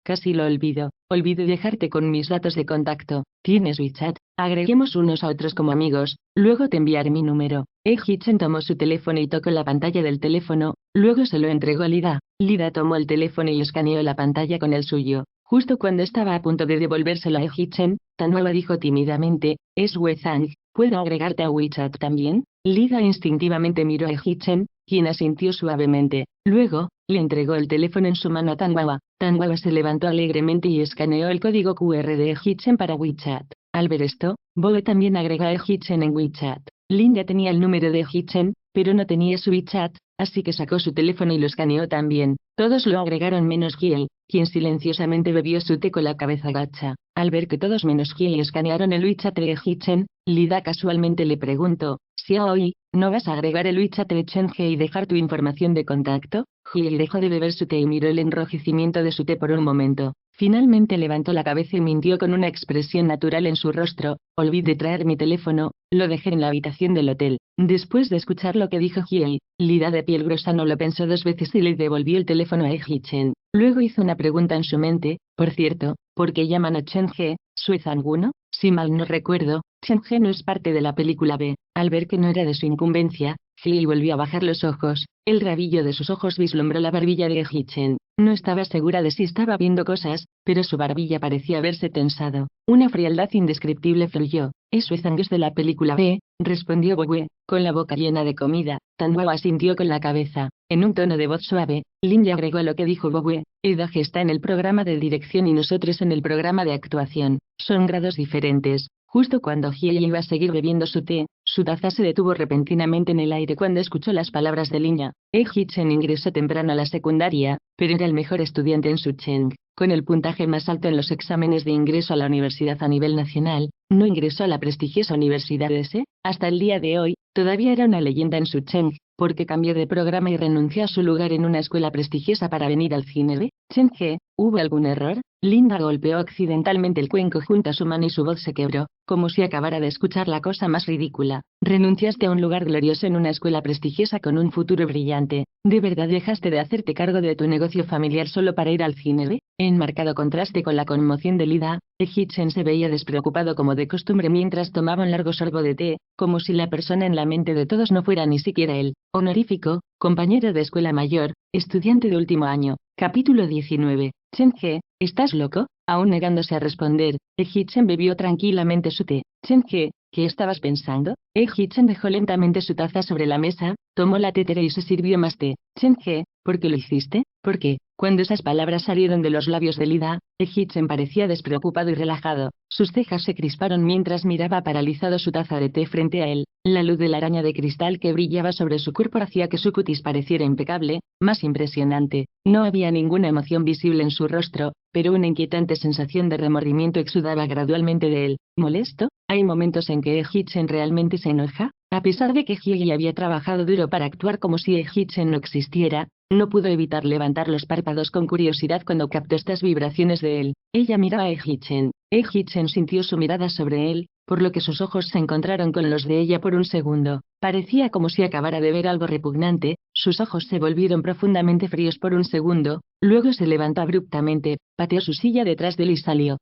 A: casi lo olvido. Olvidé dejarte con mis datos de contacto. ¿Tienes WeChat? Agreguemos unos a otros como amigos, luego te enviaré mi número. Hichen tomó su teléfono y tocó la pantalla del teléfono, luego se lo entregó a Lida. Lida tomó el teléfono y escaneó la pantalla con el suyo. Justo cuando estaba a punto de devolvérselo a Hichen, Tanhua dijo tímidamente: es Wezang, ¿puedo agregarte a WeChat también? Lida instintivamente miró a Hichen, quien asintió suavemente. Luego, le entregó el teléfono en su mano a Tanhua. Tanhua se levantó alegremente y escaneó el código QR de Hichen para WeChat. Al ver esto, Boe también agregó a Hichen en WeChat. Lin ya tenía el número de Hichen, pero no tenía su WeChat, así que sacó su teléfono y lo escaneó también. Todos lo agregaron menos Hiei, quien silenciosamente bebió su té con la cabeza gacha. Al ver que todos menos Hiei escanearon el WeChat de Hichen, Lida casualmente le preguntó: Xiaoi, ¿no vas a agregar el WeChat de Chen-He y dejar tu información de contacto? Hiei dejó de beber su té y miró el enrojecimiento de su té por un momento. Finalmente levantó la cabeza y mintió con una expresión natural en su rostro: olvidé traer mi teléfono, lo dejé en la habitación del hotel. Después de escuchar lo que dijo Hiei, Lida de piel gruesa no lo pensó dos veces y le devolvió el teléfono a Hichen. Luego hizo una pregunta en su mente: por cierto, ¿por qué llaman a Chen-He, Suezanguno? Si mal no recuerdo, Chen-He no es parte de la película B. Al ver que no era de su incumbencia, Hiei volvió a bajar los ojos. El rabillo de sus ojos vislumbró la barbilla de Hichen. No estaba segura de si estaba viendo cosas, pero su barbilla parecía haberse tensado. Una frialdad indescriptible fluyó. «Es Suezang de la película B», respondió Bowe, con la boca llena de comida. Tanhua asintió con la cabeza. En un tono de voz suave, Lin ya agregó a lo que dijo Bowe: Edage está en el programa de dirección y nosotros en el programa de actuación. Son grados diferentes. Justo cuando Hiei iba a seguir bebiendo su té, su taza se detuvo repentinamente en el aire cuando escuchó las palabras de Lin Ya. Hichen ingresó temprano a la secundaria, pero era el mejor estudiante en su Cheng. Con el puntaje más alto en los exámenes de ingreso a la universidad a nivel nacional, no ingresó a la prestigiosa Universidad de S. Hasta el día de hoy, todavía era una leyenda en su Cheng, porque cambió de programa y renunció a su lugar en una escuela prestigiosa para venir al cine B. Chen-He, ¿hubo algún error? Linda golpeó accidentalmente el cuenco junto a su mano y su voz se quebró, como si acabara de escuchar la cosa más ridícula. Renunciaste a un lugar glorioso en una escuela prestigiosa con un futuro brillante. ¿De verdad dejaste de hacerte cargo de tu negocio familiar solo para ir al cine B? En marcado contraste con la conmoción de Lida, Hichen se veía despreocupado como de costumbre mientras tomaba un largo sorbo de té, como si la persona en la mente de todos no fuera ni siquiera él. Honorífico, compañero de escuela mayor, estudiante de último año. Capítulo 19. Chen-He, ¿estás loco? Aún negándose a responder, Hichen bebió tranquilamente su té. Chen-He, ¿qué estabas pensando? Hichen dejó lentamente su taza sobre la mesa, tomó la tetera y se sirvió más té. Chen-He, ¿por qué lo hiciste? ¿Por qué? Cuando esas palabras salieron de los labios de Lida, Hichen parecía despreocupado y relajado. Sus cejas se crisparon mientras miraba paralizado su taza de té frente a él. La luz de la araña de cristal que brillaba sobre su cuerpo hacía que su cutis pareciera impecable, más impresionante. No había ninguna emoción visible en su rostro, pero una inquietante sensación de remordimiento exudaba gradualmente de él. ¿Molesto? ¿Hay momentos en que Hichen realmente se enoja? A pesar de que Hyei había trabajado duro para actuar como si Hichen no existiera, no pudo evitar levantar los párpados con curiosidad cuando captó estas vibraciones de él. Ella miraba a Hichen. Hichen sintió su mirada sobre él, por lo que sus ojos se encontraron con los de ella por un segundo. Parecía como si acabara de ver algo repugnante. Sus ojos se volvieron profundamente fríos por un segundo, luego se levantó abruptamente, pateó su silla detrás de él y salió.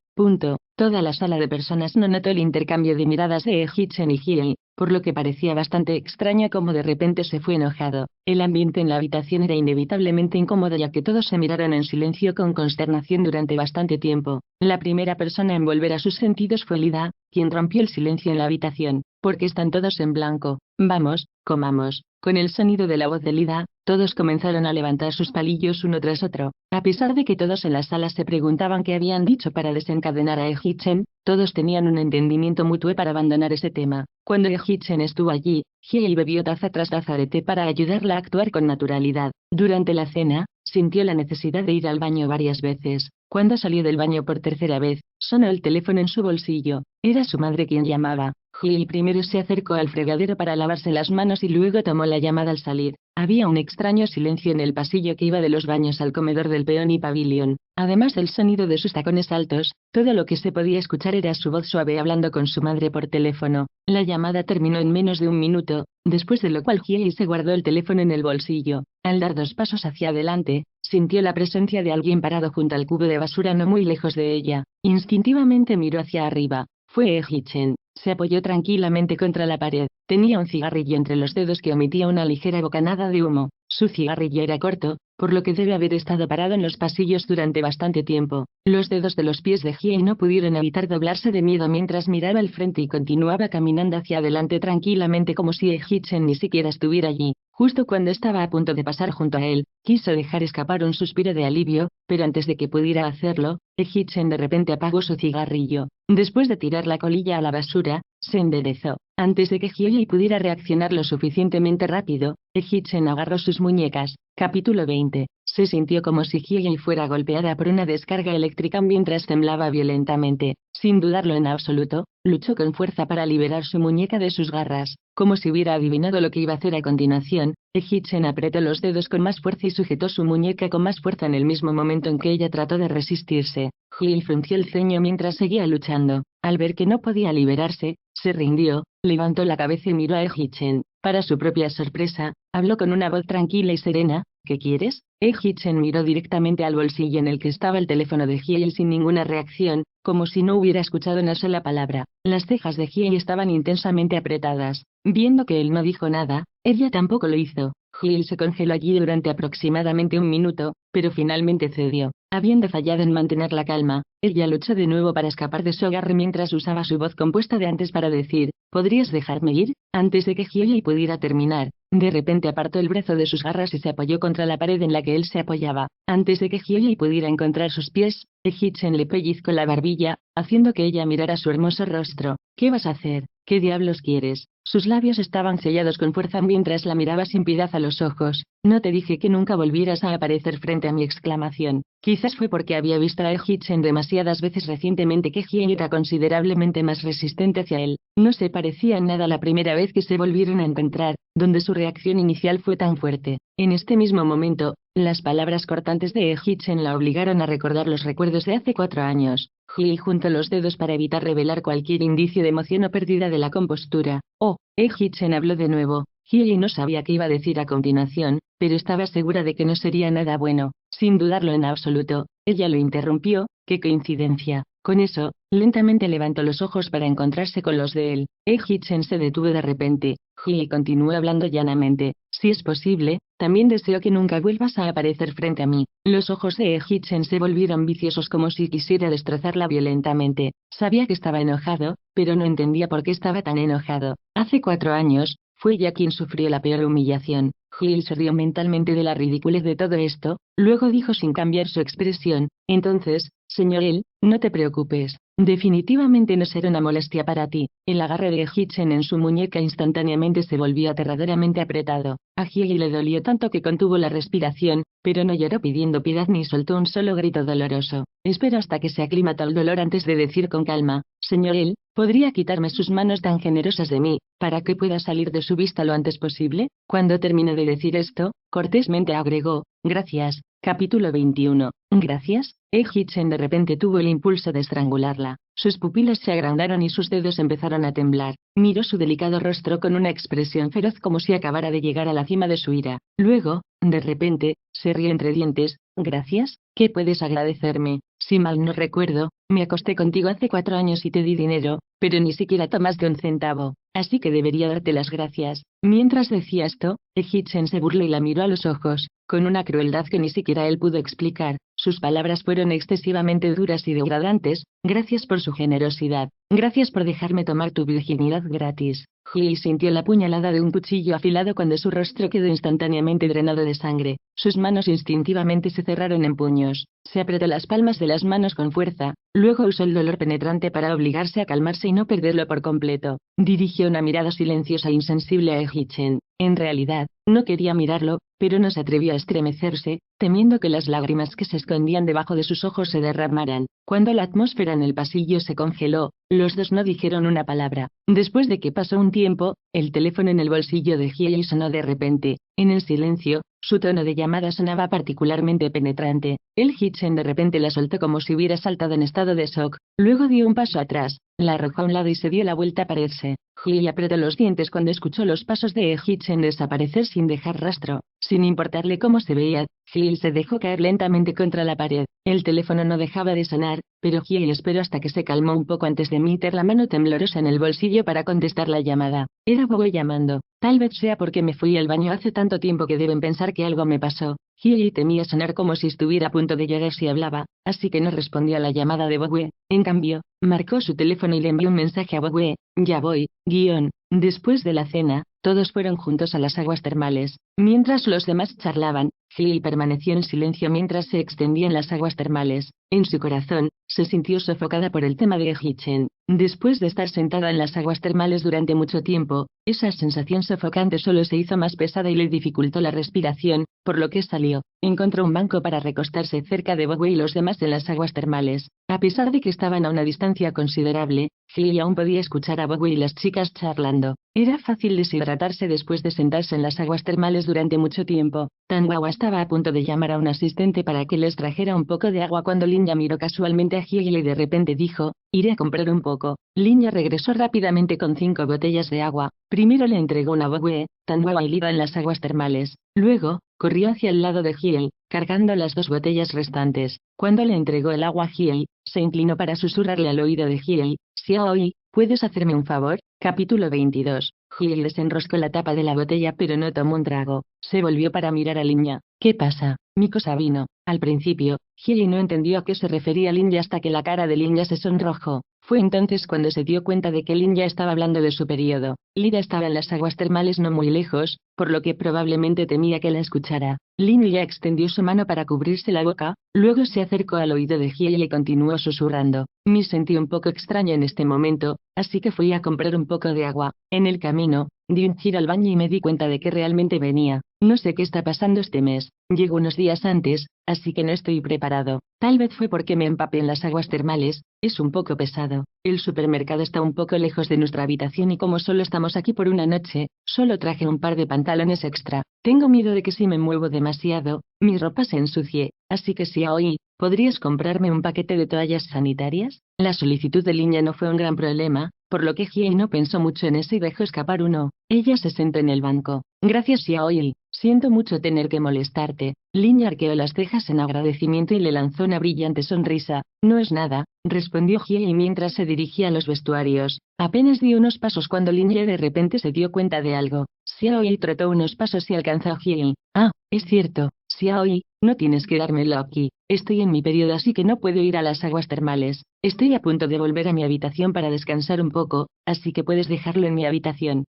A: Toda la sala de personas no notó el intercambio de miradas de Hichen y Hyei, por lo que parecía bastante extraño como de repente se fue enojado. El ambiente en la habitación era inevitablemente incómodo ya que todos se miraron en silencio con consternación durante bastante tiempo. La primera persona en volver a sus sentidos fue Lida, quien rompió el silencio en la habitación. ¿Por qué están todos en blanco? Vamos, comamos. Con el sonido de la voz de Lida, todos comenzaron a levantar sus palillos uno tras otro. A pesar de que todos en la sala se preguntaban qué habían dicho para desencadenar a Hichen, todos tenían un entendimiento mutuo para abandonar ese tema. Cuando Hichen estuvo allí, Hyei bebió taza tras taza de té para ayudarla a actuar con naturalidad. Durante la cena, sintió la necesidad de ir al baño varias veces. Cuando salió del baño por tercera vez, sonó el teléfono en su bolsillo. Era su madre quien llamaba. Hill primero se acercó al fregadero para lavarse las manos y luego tomó la llamada al salir. Había un extraño silencio en el pasillo que iba de los baños al comedor del Peony Pavilion. Además del sonido de sus tacones altos, todo lo que se podía escuchar era su voz suave hablando con su madre por teléfono. La llamada terminó en menos de un minuto, después de lo cual Hill se guardó el teléfono en el bolsillo. Al dar 2 pasos hacia adelante, sintió la presencia de alguien parado junto al cubo de basura no muy lejos de ella. Instintivamente miró hacia arriba. Fue Hitchen. Se apoyó tranquilamente contra la pared. Tenía un cigarrillo entre los dedos que emitía una ligera bocanada de humo. Su cigarrillo era corto, por lo que debe haber estado parado en los pasillos durante bastante tiempo. Los dedos de los pies de Hiei no pudieron evitar doblarse de miedo mientras miraba al frente y continuaba caminando hacia adelante tranquilamente como si Hitchen ni siquiera estuviera allí. Justo cuando estaba a punto de pasar junto a él, quiso dejar escapar un suspiro de alivio, pero antes de que pudiera hacerlo, Hitchen de repente apagó su cigarrillo. Después de tirar la colilla a la basura, se enderezó. Antes de que Hiei pudiera reaccionar lo suficientemente rápido, Hitchen agarró sus muñecas. Capítulo 20. Se sintió como si Hiei fuera golpeada por una descarga eléctrica mientras temblaba violentamente. Sin dudarlo en absoluto, luchó con fuerza para liberar su muñeca de sus garras. Como si hubiera adivinado lo que iba a hacer a continuación, Hitchen apretó los dedos con más fuerza y sujetó su muñeca con más fuerza en el mismo momento en que ella trató de resistirse. Hiei frunció el ceño mientras seguía luchando. Al ver que no podía liberarse, se rindió, levantó la cabeza y miró a Hitchen. Para su propia sorpresa, habló con una voz tranquila y serena. ¿Qué quieres? Hitchen miró directamente al bolsillo en el que estaba el teléfono de Hiei sin ninguna reacción, como si no hubiera escuchado una sola palabra. Las cejas de Hiei estaban intensamente apretadas. Viendo que él no dijo nada, ella tampoco lo hizo. Hiei se congeló allí durante aproximadamente un minuto, pero finalmente cedió. Habiendo fallado en mantener la calma, ella luchó de nuevo para escapar de su agarre mientras usaba su voz compuesta de antes para decir, ¿podrías dejarme ir? Antes de que Hiei pudiera terminar, de repente apartó el brazo de sus garras y se apoyó contra la pared en la que él se apoyaba. Antes de que Hiei pudiera encontrar sus pies, Hitchen le pellizcó la barbilla, haciendo que ella mirara su hermoso rostro. ¿Qué vas a hacer? ¿Qué diablos quieres? Sus labios estaban sellados con fuerza mientras la miraba sin piedad a los ojos. No te dije que nunca volvieras a aparecer frente a mi exclamación. Quizás fue porque había visto a Hitchen demasiadas veces recientemente que Hiei era considerablemente más resistente hacia él. No se parecía en nada la primera vez que se volvieron a encontrar, donde su reacción inicial fue tan fuerte. En este mismo momento, las palabras cortantes de Hitchen la obligaron a recordar los recuerdos de hace 4 años. Hiei juntó los dedos para evitar revelar cualquier indicio de emoción o pérdida de la compostura. Oh, Hitchen habló de nuevo. Hiei no sabía qué iba a decir a continuación, pero estaba segura de que no sería nada bueno. Sin dudarlo en absoluto, ella lo interrumpió. ¡Qué coincidencia! Con eso, lentamente levantó los ojos para encontrarse con los de él. Hitchen se detuvo de repente. Hiei continuó hablando llanamente. Si es posible, también deseo que nunca vuelvas a aparecer frente a mí. Los ojos de Hitchen se volvieron viciosos como si quisiera destrozarla violentamente. Sabía que estaba enojado, pero no entendía por qué estaba tan enojado. Hace 4 años, fue ella quien sufrió la peor humillación. Hiei se rió mentalmente de la ridiculez de todo esto, luego dijo sin cambiar su expresión, entonces, señor L, no te preocupes, definitivamente no será una molestia para ti. El agarre de Hitchen en su muñeca instantáneamente se volvió aterradoramente apretado. A Hiei le dolió tanto que contuvo la respiración, pero no lloró pidiendo piedad ni soltó un solo grito doloroso. Espero hasta que se aclimata el dolor antes de decir con calma, señor L, ¿podría quitarme sus manos tan generosas de mí, para que pueda salir de su vista lo antes posible? Cuando terminó de decir esto, cortésmente agregó, gracias. Capítulo 21. ¿Gracias? Hitchen de repente tuvo el impulso de estrangularla. Sus pupilas se agrandaron y sus dedos empezaron a temblar. Miró su delicado rostro con una expresión feroz como si acabara de llegar a la cima de su ira. Luego, de repente, se rió entre dientes. ¿Gracias? ¿Qué puedes agradecerme? Si mal no recuerdo, me acosté contigo hace 4 años y te di dinero, pero ni siquiera tomaste un centavo, así que debería darte las gracias. Mientras decía esto, Hitchen se burló y la miró a los ojos, con una crueldad que ni siquiera él pudo explicar. Sus palabras fueron excesivamente duras y degradantes. Gracias por su generosidad. Gracias por dejarme tomar tu virginidad gratis. Hiei sintió la puñalada de un cuchillo afilado cuando su rostro quedó instantáneamente drenado de sangre. Sus manos instintivamente se cerraron en puños. Se apretó las palmas de las manos con fuerza, luego usó el dolor penetrante para obligarse a calmarse y no perderlo por completo. Dirigió una mirada silenciosa e insensible a Hitchen. En realidad, no quería mirarlo, pero no se atrevió a estremecerse, temiendo que las lágrimas que se escondían debajo de sus ojos se derramaran. Cuando la atmósfera en el pasillo se congeló, los dos no dijeron una palabra. Después de que pasó un tiempo, el teléfono en el bolsillo de Hyei sonó de repente. En el silencio, su tono de llamada sonaba particularmente penetrante. El Hitchen de repente la soltó como si hubiera saltado en estado de shock. Luego dio un paso atrás, la arrojó a un lado y se dio la vuelta para irse. Hyei apretó los dientes cuando escuchó los pasos de Hitchen desaparecer sin dejar rastro. Sin importarle cómo se veía, Hyei se dejó caer lentamente contra la pared. El teléfono no dejaba de sonar, pero Hyei esperó hasta que se calmó un poco antes de meter la mano temblorosa en el bolsillo para contestar la llamada. Era Bowie llamando. Tal vez sea porque me fui al baño hace tanto tiempo que deben pensar que algo me pasó. Hyei temía sonar como si estuviera a punto de llorar si hablaba, así que no respondió a la llamada de Bowie. En cambio, marcó su teléfono y le envió un mensaje a Bowie. Ya voy, guión. Después de la cena, todos fueron juntos a las aguas termales. Mientras los demás charlaban, Hyei permaneció en silencio mientras se extendía en las aguas termales. En su corazón, se sintió sofocada por el tema de Hitchen. Después de estar sentada en las aguas termales durante mucho tiempo, esa sensación sofocante solo se hizo más pesada y le dificultó la respiración, por lo que salió. Encontró un banco para recostarse cerca de Bowie y los demás en las aguas termales. A pesar de que estaban a una distancia considerable, Hyei aún podía escuchar a Bowie y las chicas charlando. Era fácil deshidratarse después de sentarse en las aguas termales durante mucho tiempo. Tangawa estaba a punto de llamar a un asistente para que les trajera un poco de agua cuando Linya miró casualmente a Hyei y de repente dijo, iré a comprar un poco. Linya regresó rápidamente con 5 botellas de agua. Primero le entregó una a Bowie, Tangawa y Lida en las aguas termales. Luego, corrió hacia el lado de Hyei, cargando las 2 botellas restantes. Cuando le entregó el agua a Hyei, se inclinó para susurrarle al oído de Hyei, Xiaoi, ¿puedes hacerme un favor? Capítulo 22. Hyei desenroscó la tapa de la botella pero no tomó un trago. Se volvió para mirar a Linya. ¿Qué pasa? Mi cosa vino. Al principio, Hyei no entendió a qué se refería Linya hasta que la cara de Linya se sonrojó. Fue entonces cuando se dio cuenta de que Linya estaba hablando de su periodo. Lida estaba en las aguas termales no muy lejos, por lo que probablemente temía que la escuchara. Linya extendió su mano para cubrirse la boca, luego se acercó al oído de Hyei y continuó susurrando. Me sentí un poco extraño en este momento, así que fui a comprar un poco de agua. En el camino, di un giro al baño y me di cuenta de que realmente venía. No sé qué está pasando este mes. Llego unos días antes, así que no estoy preparado. Tal vez fue porque me empapé en las aguas termales. Es un poco pesado. El supermercado está un poco lejos de nuestra habitación y como solo estamos aquí por una noche, solo traje un par de pantalones extra. Tengo miedo de que si me muevo demasiado, mi ropa se ensucie, así que si hoy, ¿podrías comprarme un paquete de toallas sanitarias? La solicitud de Linya no fue un gran problema, por lo que Hyei no pensó mucho en eso y dejó escapar uno. Ella se sentó en el banco. Gracias Xiaoyi, siento mucho tener que molestarte. Linya arqueó las cejas en agradecimiento y le lanzó una brillante sonrisa. No es nada, respondió Hyei mientras se dirigía a los vestuarios. Apenas dio unos pasos cuando Linya de repente se dio cuenta de algo. Xiaoyi trotó unos pasos y alcanzó a Hyei. Ah, es cierto, Xiaoyi, no tienes que dármelo aquí. Estoy en mi periodo así que no puedo ir a las aguas termales. Estoy a punto de volver a mi habitación para descansar un poco, así que puedes dejarlo en mi habitación.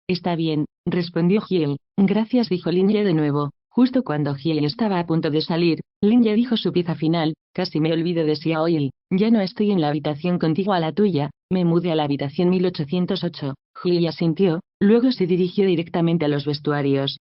A: Está bien, respondió Hyei. Gracias, dijo Linya de nuevo. Justo cuando Hyei estaba a punto de salir, Linya dijo su pieza final, casi me olvido de Xiaoyi. Ya no estoy en la habitación contigua a la tuya, me mudé a la habitación 1808. Hyei asintió, luego se dirigió directamente a los vestuarios.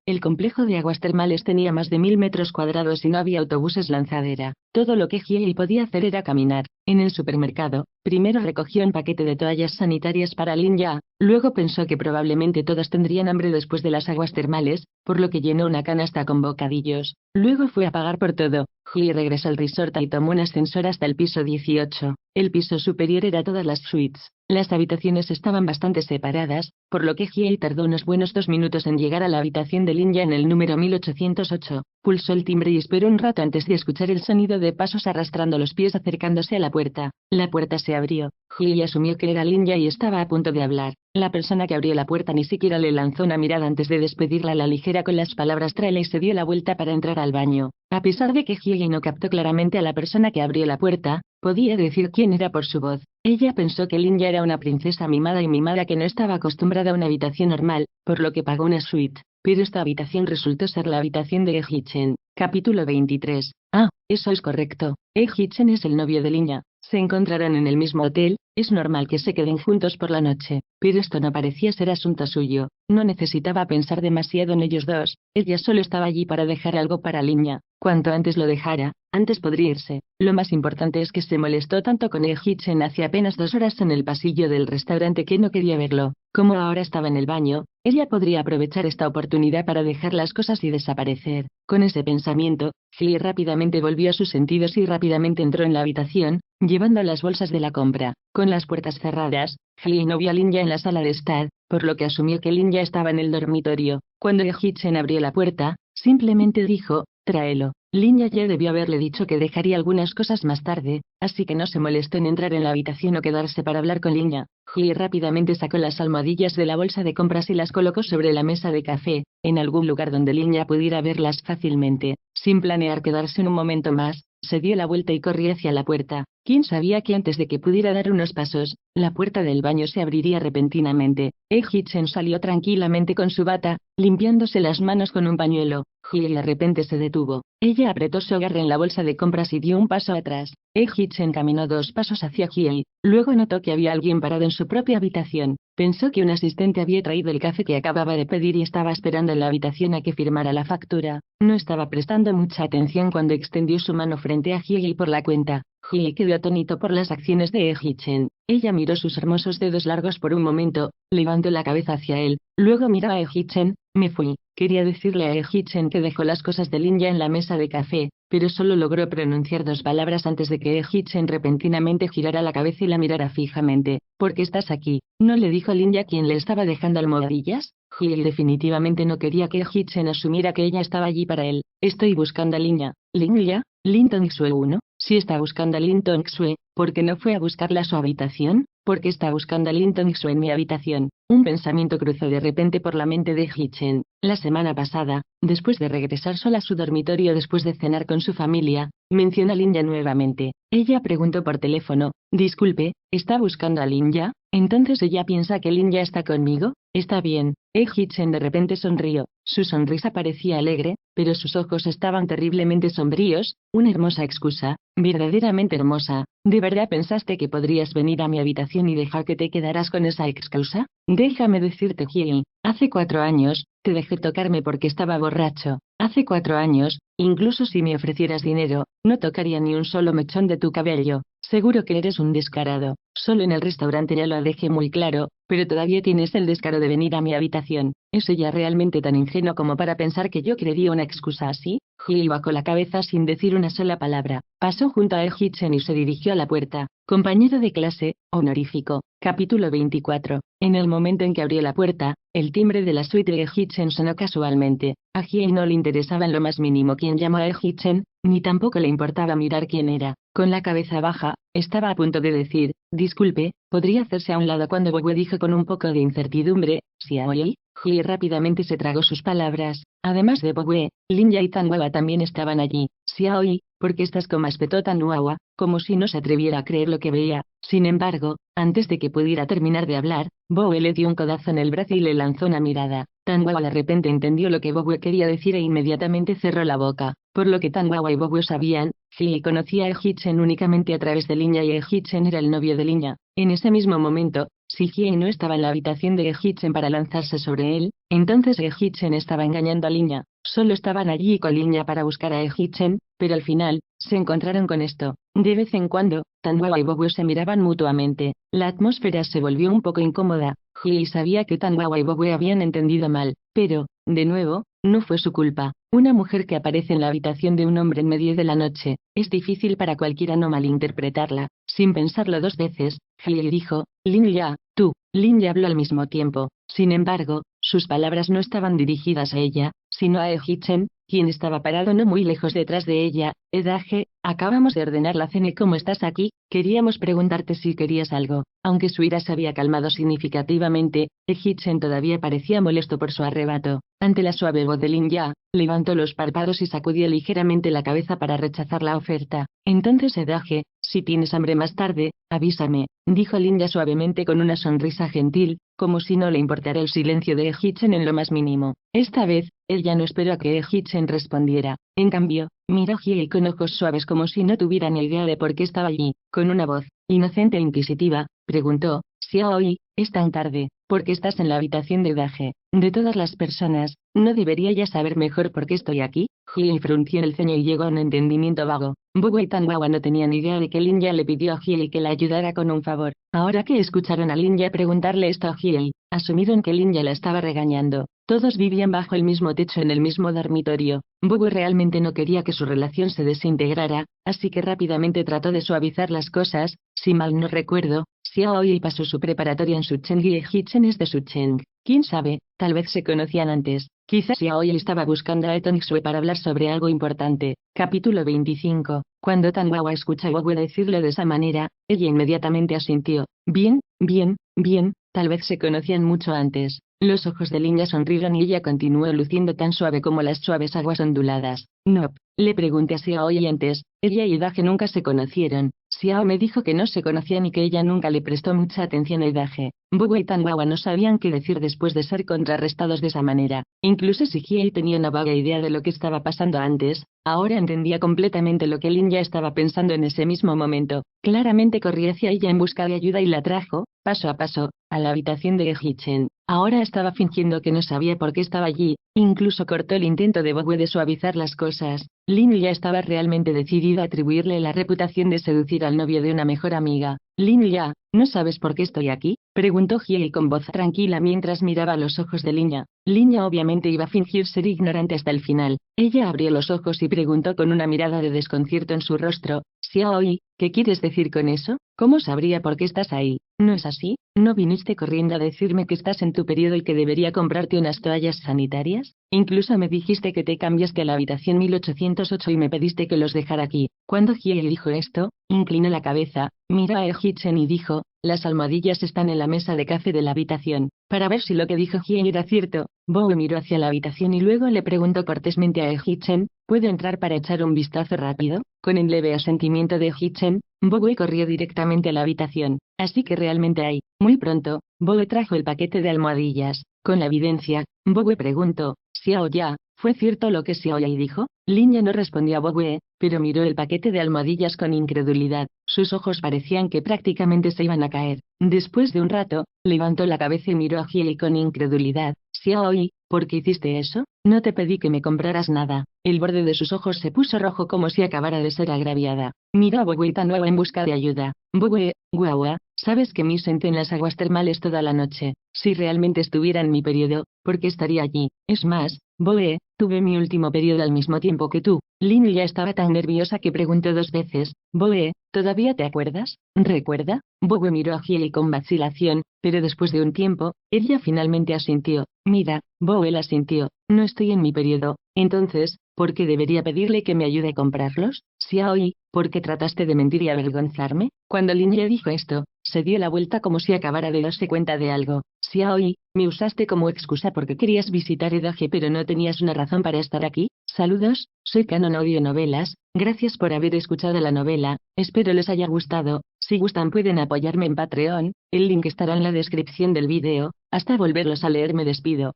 A: El complejo de aguas termales tenía más de 1000 metros cuadrados y no había autobuses lanzadera. Todo lo que Hyei podía hacer era caminar. En el supermercado, primero recogió un paquete de toallas sanitarias para Linya, luego pensó que probablemente todos tendrían hambre después de las aguas termales, por lo que llenó una canasta con bocadillos. Luego fue a pagar por todo. Hyei regresó al resort y tomó un ascensor hasta el piso 18. El piso superior era todas las suites. Las habitaciones estaban bastante separadas, por lo que Hyei tardó unos buenos 2 minutos en llegar a la habitación de Linya en el número 1808. Pulsó el timbre y esperó un rato antes de escuchar el sonido de pasos arrastrando los pies acercándose a la puerta. La puerta se abrió. Hyei asumió que era Linya y estaba a punto de hablar. La persona que abrió la puerta ni siquiera le lanzó una mirada antes de despedirla a la ligera con las palabras tráela y se dio la vuelta para entrar al baño. A pesar de que Hyei no captó claramente a la persona que abrió la puerta, podía decir quién era por su voz. Ella pensó que Linya era una princesa mimada y mimada que no estaba acostumbrada a una habitación normal, por lo que pagó una suite. Pero esta habitación resultó ser la habitación de Hitchen. Capítulo 23. Ah, eso es correcto. Hitchen es el novio de Linya. Se encontraron en el mismo hotel, es normal que se queden juntos por la noche. pero esto no parecía ser asunto suyo. No necesitaba pensar demasiado en ellos dos, ella solo estaba allí para dejar algo para Linya. Cuanto antes lo dejara, antes podría irse. Lo más importante es que se molestó tanto con Hitchen hace apenas 2 horas en el pasillo del restaurante que no quería verlo. Como ahora estaba en el baño, ella podría aprovechar esta oportunidad para dejar las cosas y desaparecer. Con ese pensamiento, Hlee rápidamente volvió a sus sentidos y rápidamente entró en la habitación, llevando las bolsas de la compra. Con las puertas cerradas, Hlee no vio a Linya en la sala de estar, por lo que asumió que Linya estaba en el dormitorio. Cuando Hitchen abrió la puerta, simplemente dijo: «Tráelo». Linya ya debió haberle dicho que dejaría algunas cosas más tarde, así que no se molestó en entrar en la habitación o quedarse para hablar con Linya. Hlee rápidamente sacó las almohadillas de la bolsa de compras y las colocó sobre la mesa de café, en algún lugar donde Linya pudiera verlas fácilmente. Sin planear quedarse un momento más, se dio la vuelta y corrió hacia la puerta. ¿Quién sabía que antes de que pudiera dar unos pasos, la puerta del baño se abriría repentinamente? Hitchen salió tranquilamente con su bata, limpiándose las manos con un pañuelo. Hlee de repente se detuvo. Ella apretó su agarre en la bolsa de compras y dio un paso atrás. Hitchen caminó 2 pasos hacia Hlee. Luego notó que había alguien parado en su propia habitación. Pensó que un asistente había traído el café que acababa de pedir y estaba esperando en la habitación a que firmara la factura. No estaba prestando mucha atención cuando extendió su mano frente a Hlee por la cuenta. Hlee quedó atónito por las acciones de Hitchen. Ella miró sus hermosos dedos largos por un momento, levantó la cabeza hacia él, luego miró a Hitchen. «Me fui». Quería decirle a Hitchen que dejó las cosas de Linya en la mesa de café, pero solo logró pronunciar 2 palabras antes de que Hitchen repentinamente girara la cabeza y la mirara fijamente. «¿Por qué estás aquí?». ¿No le dijo Linya quién le estaba dejando almohadillas? Hlee definitivamente no quería que Hitchen asumiera que ella estaba allí para él. «Estoy buscando a Linya». «¿Linya? Lin Tong-sue 1? Si está buscando a Lin Tong-sue, ¿por qué no fue a buscarla a su habitación? ¿Por qué está buscando a Lin Tong-sue en mi habitación?». Un pensamiento cruzó de repente por la mente de Hitchen. La semana pasada, después de regresar sola a su dormitorio después de cenar con su familia, mencionó a Linya nuevamente. Ella preguntó por teléfono: «Disculpe, ¿está buscando a Linya? Entonces ella piensa que Linya está conmigo». «Está bien». Hitchen de repente sonrió. Su sonrisa parecía alegre, pero sus ojos estaban terriblemente sombríos. «Una hermosa excusa, verdaderamente hermosa. ¿De verdad pensaste que podrías venir a mi habitación y dejar que te quedaras con esa excusa? Déjame decirte, Hlee, hace 4 años, te dejé tocarme porque estaba borracho. Hace 4 años, incluso si me ofrecieras dinero, no tocaría ni un solo mechón de tu cabello. Seguro que eres un descarado. Solo en el restaurante ya lo dejé muy claro, pero todavía tienes el descaro de venir a mi habitación. ¿Es ella realmente tan ingenua como para pensar que yo creería una excusa así?». Hlee bajó la cabeza sin decir una sola palabra. Pasó junto a Hitchen y se dirigió a la puerta. Compañero de clase, honorífico. Capítulo 24. En el momento en que abrió la puerta, el timbre de la suite de Hitchen sonó casualmente. A Hlee no le interesaba en lo más mínimo quién llamó a Hitchen, ni tampoco le importaba mirar quién era. Con la cabeza baja, estaba a punto de decir: «Disculpe, ¿podría hacerse a un lado?», cuando Bowe dijo con un poco de incertidumbre: «¿Xiaoyi?». Hlee rápidamente se tragó sus palabras. Además de Bowe, Linya y Tanwawa también estaban allí. «Xiaoyi, ¿por qué estás como?», espetó Tanwawa, como si no se atreviera a creer lo que veía. Sin embargo, antes de que pudiera terminar de hablar, Bowe le dio un codazo en el brazo y le lanzó una mirada. Tanwawa de repente entendió lo que Bowe quería decir e inmediatamente cerró la boca. Por lo que Tanwawa y Bowe sabían, Hlee conocía a Hitchen únicamente a través de Linya y Hitchen era el novio de Linya. En ese mismo momento, si Hlee no estaba en la habitación de Hitchen para lanzarse sobre él, entonces Hitchen estaba engañando a Linya. Solo estaban allí con Linya para buscar a Hitchen, pero al final, se encontraron con esto. De vez en cuando, Tanwawa y Bowe se miraban mutuamente. La atmósfera se volvió un poco incómoda. Hlee sabía que Tanwawa y Bowe habían entendido mal, pero, de nuevo, no fue su culpa. Una mujer que aparece en la habitación de un hombre en medio de la noche, es difícil para cualquiera no malinterpretarla. Sin pensarlo 2 veces, Hlee dijo: «Linya, tú». Linya habló al mismo tiempo. Sin embargo, sus palabras no estaban dirigidas a ella, sino a Hitchen, quien estaba parado no muy lejos detrás de ella. «Edage, acabamos de ordenar la cena y como estás aquí, queríamos preguntarte si querías algo». Aunque su ira se había calmado significativamente, Hitchen todavía parecía molesto por su arrebato. Ante la suave voz de Linya, levantó los párpados y sacudió ligeramente la cabeza para rechazar la oferta. «Entonces, Edage, si tienes hambre más tarde, avísame», dijo Linya suavemente con una sonrisa gentil, como si no le importara el silencio de Hitchen en lo más mínimo. Esta vez, él ya no esperó a que Hitchen respondiera. En cambio, miró a Hlee con ojos suaves como si no tuviera ni idea de por qué estaba allí. Con una voz inocente e inquisitiva, preguntó: Xiaoi, es tan tarde, porque estás en la habitación de Daje. De todas las personas, ¿no debería ya saber mejor por qué estoy aquí? Hiei frunció el ceño y llegó a un entendimiento vago. Bogue y Tangawa no tenían ni idea de que Lin Ya le pidió a Hiei que la ayudara con un favor. Ahora que escucharon a Lin Ya preguntarle esto a Hiei, asumieron que Lin Ya la estaba regañando. Todos vivían bajo el mismo techo en el mismo dormitorio. Bogue realmente no quería que su relación se desintegrara, así que rápidamente trató de suavizar las cosas. Si mal no recuerdo, Xiaoyi pasó su preparatoria en Sucheng y Hichen es de Sucheng. ¿Quién sabe? Tal vez se conocían antes. Quizás Xiaoyi estaba buscando a Tongxue para hablar sobre algo importante. Capítulo 25. Cuando Tangawa escucha a Bogue decirle de esa manera, ella inmediatamente asintió. Bien, bien, bien, tal vez se conocían mucho antes. Los ojos de Lin Ya sonrieron y ella continuó luciendo tan suave como las suaves aguas onduladas. No, le pregunté a Xiaoyi antes, ella y Daje nunca se conocieron. Xiao me dijo que no se conocían y que ella nunca le prestó mucha atención a Daje. Bogue y Tangawa no sabían qué decir después de ser contrarrestados de esa manera. Incluso si Hiei tenía una vaga idea de lo que estaba pasando antes, ahora entendía completamente lo que Lin Ya estaba pensando en ese mismo momento. Claramente corría hacia ella en busca de ayuda y la trajo, paso a paso, a la habitación de Hichen. Ahora estaba fingiendo que no sabía por qué estaba allí, incluso cortó el intento de Bogue de suavizar las cosas. Lin Ya estaba realmente decidida a atribuirle la reputación de seducir al novio de una mejor amiga. Lin Ya, ¿no sabes por qué estoy aquí?, preguntó Hiei con voz tranquila mientras miraba a los ojos de Lin Ya. Lin Ya obviamente iba a fingir ser ignorante hasta el final. Ella abrió los ojos y preguntó con una mirada de desconcierto en su rostro. Xiaoi, ¿qué quieres decir con eso? ¿Cómo sabría por qué estás ahí? ¿No es así? ¿No viniste corriendo a decirme que estás en tu periodo y que debería comprarte unas toallas sanitarias? Incluso me dijiste que te cambiaste a la habitación 1808 y me pediste que los dejara aquí. Cuando Hiei dijo esto, inclinó la cabeza, miró a Hichen y dijo, las almohadillas están en la mesa de café de la habitación. Para ver si lo que dijo Hiei era cierto, Bogue miró hacia la habitación y luego le preguntó cortésmente a Hichen, ¿puedo entrar para echar un vistazo rápido? Con el leve asentimiento de Hichen, Bogue corrió directamente a la habitación. Así que realmente hay. Muy pronto, Bogue trajo el paquete de almohadillas. Con la evidencia, Bogue preguntó, Xiao Ya, ¿fue cierto lo que Xiao Ya dijo? Lin Ya no respondió a Bogue, pero miró el paquete de almohadillas con incredulidad. Sus ojos parecían que prácticamente se iban a caer. Después de un rato, levantó la cabeza y miró a Hiei con incredulidad. Xiaoi, ¿por qué hiciste eso? No te pedí que me compraras nada. El borde de sus ojos se puso rojo como si acabara de ser agraviada. Miró a Bogue y Tangawa en busca de ayuda. Bogue, guagua, sabes que me senté en las aguas termales toda la noche. Si realmente estuviera en mi periodo, ¿por qué estaría allí? Es más, Bogue, tuve mi último periodo al mismo tiempo que tú. Lin ya estaba tan nerviosa que preguntó 2 veces. Bogue, ¿todavía te acuerdas? ¿Recuerda? Bogue miró a Hiei con vacilación, pero después de un tiempo, ella finalmente asintió. Mira, Bogue asintió. No estoy en mi periodo. Entonces, ¿por qué debería pedirle que me ayude a comprarlos? Xiaoi, ¿por qué trataste de mentir y avergonzarme? Cuando Lin Ye dijo esto, se dio la vuelta como si acabara de darse cuenta de algo. Xiaoi, me usaste como excusa porque querías visitar Edaje pero no tenías una razón para estar aquí. Saludos, soy Canon Audionovelas, gracias por haber escuchado la novela, espero les haya gustado. Si gustan pueden apoyarme en Patreon, el link estará en la descripción del vídeo. Hasta volverlos a leer me despido.